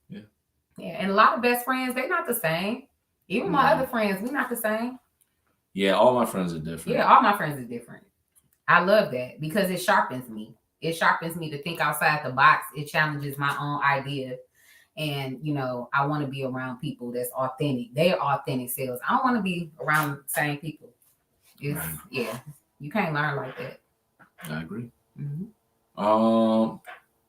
A: Yeah.
B: Yeah. And a lot of best friends, they're not the same. Even my other friends, we're not the same.
A: Yeah, all my friends are different.
B: Yeah, all my friends are different. I love that because it sharpens me. It sharpens me to think outside the box. It challenges my own idea. And, I want to be around people that's authentic. They're authentic selves. I don't want to be around the same people. Yeah, you can't learn like that.
A: I agree. Mm-hmm.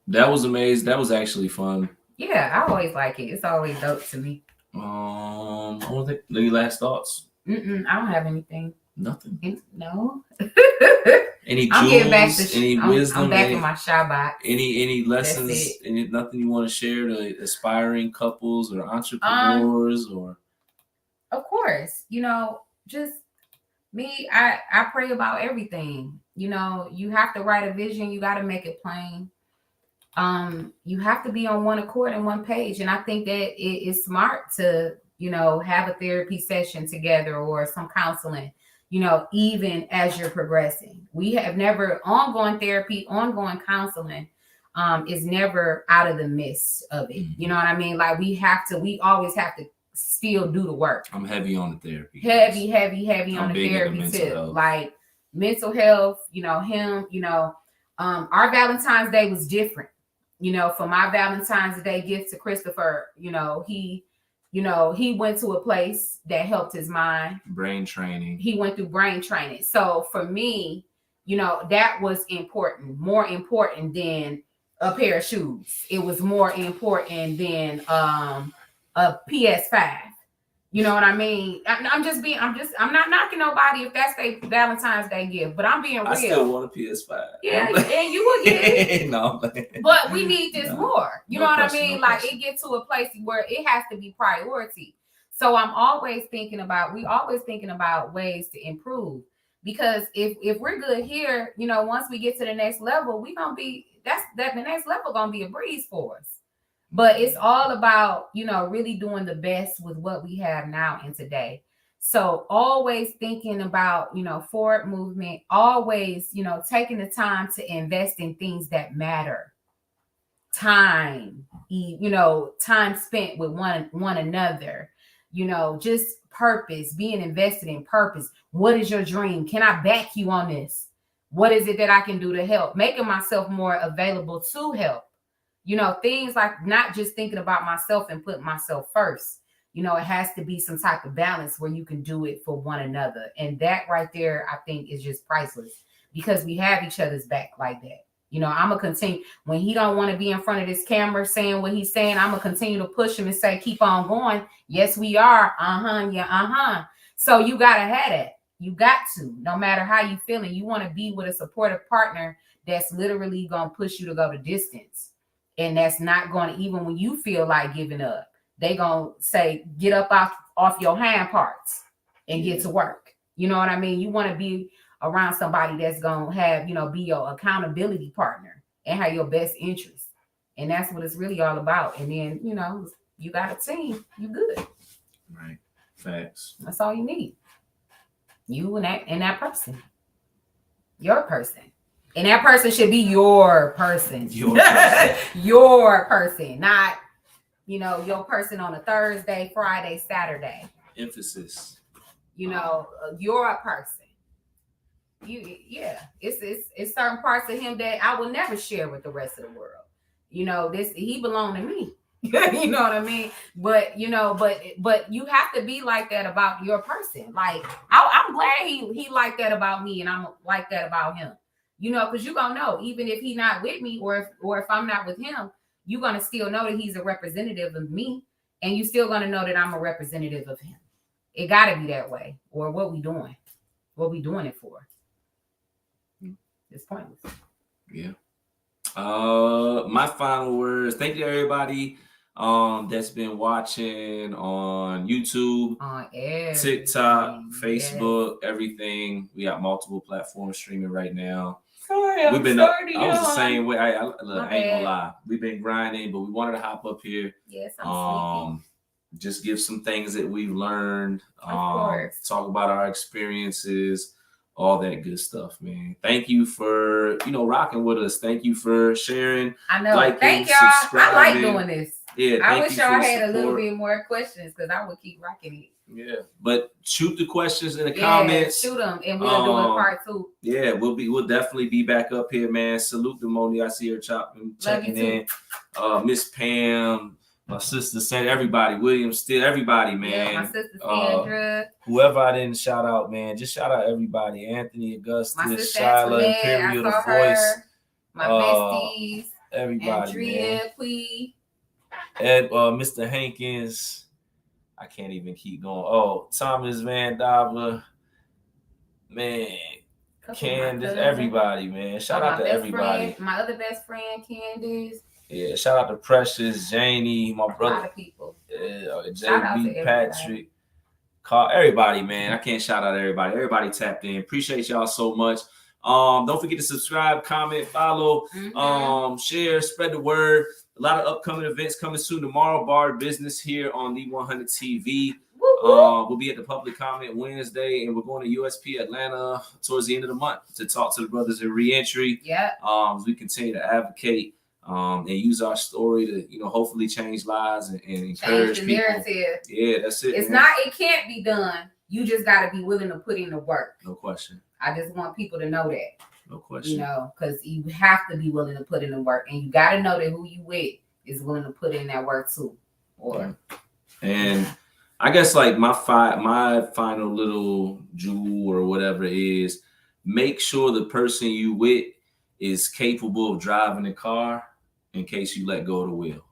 A: That was amazing. That was actually fun.
B: Yeah, I always like it. It's always dope to me.
A: I don't think any last thoughts.
B: I don't have anything.
A: Nothing.
B: No.
A: Any jewels? Any wisdom?
B: I'm back in my shy box.
A: Any lessons? Nothing you want to share to aspiring couples or entrepreneurs or?
B: Of course, just me. I pray about everything. You have to write a vision. You got to make it plain. You have to be on one accord and one page. And I think that it is smart to, have a therapy session together or some counseling, even as you're progressing. We have never ongoing therapy, ongoing counseling, is never out of the midst of it. You know what I mean? Like, we always have to still do the work.
A: I'm heavy on the therapy.
B: Heavy on the therapy too. Like, mental health, our Valentine's Day was different. For my Valentine's Day gift to Christopher, he went to a place that helped his mind.
A: Brain training.
B: He went through brain training. So for me, that was important, more important than a pair of shoes. It was more important than a PS5. You know what I mean? I'm not knocking nobody if that's their Valentine's Day gift, but I'm being real.
A: I still want a PS5.
B: Yeah, and you will get it.
A: No,
B: but we need this more. You know what I mean? Like, it gets to a place where it has to be priority. So we always thinking about ways to improve. Because if we're good here, once we get to the next level, the next level gonna be a breeze for us. But it's all about, really doing the best with what we have now and today. So always thinking about, forward movement, always, taking the time to invest in things that matter. Time, time spent with one another, just purpose, being invested in purpose. What is your dream? Can I back you on this? What is it that I can do to help? Making myself more available to help. Things like not just thinking about myself and putting myself first. It has to be some type of balance where you can do it for one another. And that right there, I think, is just priceless because we have each other's back like that. You know, I'm gonna continue when he don't want to be in front of this camera saying what he's saying. I'm gonna continue to push him and say, keep on going. Yes, we are. Yeah. So you gotta have it. You got to, no matter how you feeling, you want to be with a supportive partner that's literally gonna push you to go the distance, and that's not going to, even when you feel like giving up, they gonna say, get up off your hand parts and get to work. You know what I mean? You want to be around somebody that's gonna have, you know, be your accountability partner and have your best interest. And that's what it's really all about. And then, you know, you got a team, you good.
A: Right. Facts.
B: That's all you need. You and that person. Your person. And that person should be your person.
A: Your person.
B: Your person, not, you know, your person on a Thursday, Friday, Saturday.
A: Emphasis.
B: You know, you're a person. It's certain parts of him that I will never share with the rest of the world. You know, he belonged to me. You know what I mean? But you know, but you have to be like that about your person. Like I'm glad he like that about me, and I'm like that about him. You know, because you're gonna know, even if he's not with me, or if I'm not with him, you're gonna still know that he's a representative of me, and you still gonna know that I'm a representative of him. It gotta be that way. Or what we doing? What we doing it for? It's pointless.
A: Yeah. My final words. Thank you, everybody that's been watching on YouTube,
B: On
A: TikTok, Facebook, everything. We got multiple platforms streaming right now.
B: Sorry,
A: I was the same way. I ain't gonna lie. We've been grinding, but we wanted to hop up here.
B: Yes, I'm sleepy.
A: Just give some things that we've learned.
B: Course.
A: Talk about our experiences, all that good stuff, man. Thank you for, you know, rocking with us. Thank you for sharing.
B: I know.
A: Liking,
B: thank y'all. I like doing this.
A: Yeah.
B: I wish y'all had a little bit more questions, because I would keep rocking it.
A: Yeah, but shoot the questions in the comments.
B: Shoot them, and we'll do a part 2.
A: Yeah, we'll definitely be back up here, man. Salute to Moni. I see her checking in. Miss Pam, my sister said, everybody, William Still, everybody, man.
B: Yeah, my sister Sandra.
A: Whoever I didn't shout out, man, just shout out everybody. Anthony, Augustus,
B: My sister
A: Shyla,
B: Antoinette,
A: Imperial,
B: I saw
A: The Voice.
B: her. My besties.
A: Everybody,
B: Andrea,
A: man.
B: Quee.
A: Ed, Mr. Hankins. I can't even keep going. Oh, Thomas Van Dava. Man. Candace, everybody, man. Shout out to everybody.
B: My other best friend, Candace.
A: Yeah, shout out to Precious, Janie, my brother.
B: A lot of people.
A: JB, Patrick, Carl, everybody, man. I can't shout out everybody. Everybody tapped in. Appreciate y'all so much. Don't forget to subscribe, comment, follow, share, spread the word. A lot of upcoming events coming soon tomorrow. Bar Business here on the 100 TV. We'll be at the Public Comment Wednesday, and we're going to USP Atlanta towards the end of the month to talk to the brothers in reentry.
B: Yeah.
A: As we continue to advocate and use our story to, you know, hopefully change lives and encourage
B: the
A: people.
B: Narrative.
A: Yeah, that's it.
B: It's
A: man.
B: it can't be done. You just got to be willing to put in the work.
A: No question.
B: I just want people to know that.
A: No question.
B: You know, because you have to be willing to put in the work, and you got to know that who you with is willing to put in that work too.
A: And I guess like my final little jewel or whatever is, make sure the person you with is capable of driving the car in case you let go of the wheel.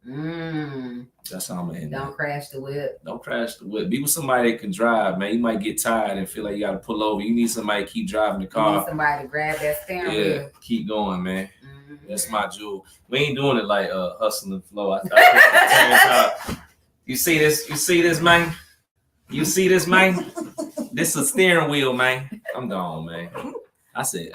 A: That's how I'm gonna end.
B: Don't crash the whip.
A: Don't crash the whip. Be with somebody that can drive, man. You might get tired and feel like you got to pull over. You need somebody to keep driving the car.
B: You need somebody to grab that steering wheel.
A: Keep going, man. That's my jewel. We ain't doing it like Hustle and Flow. You see this? You see this, man? You see this, man? This is a steering wheel, man. I'm gone, man. I said.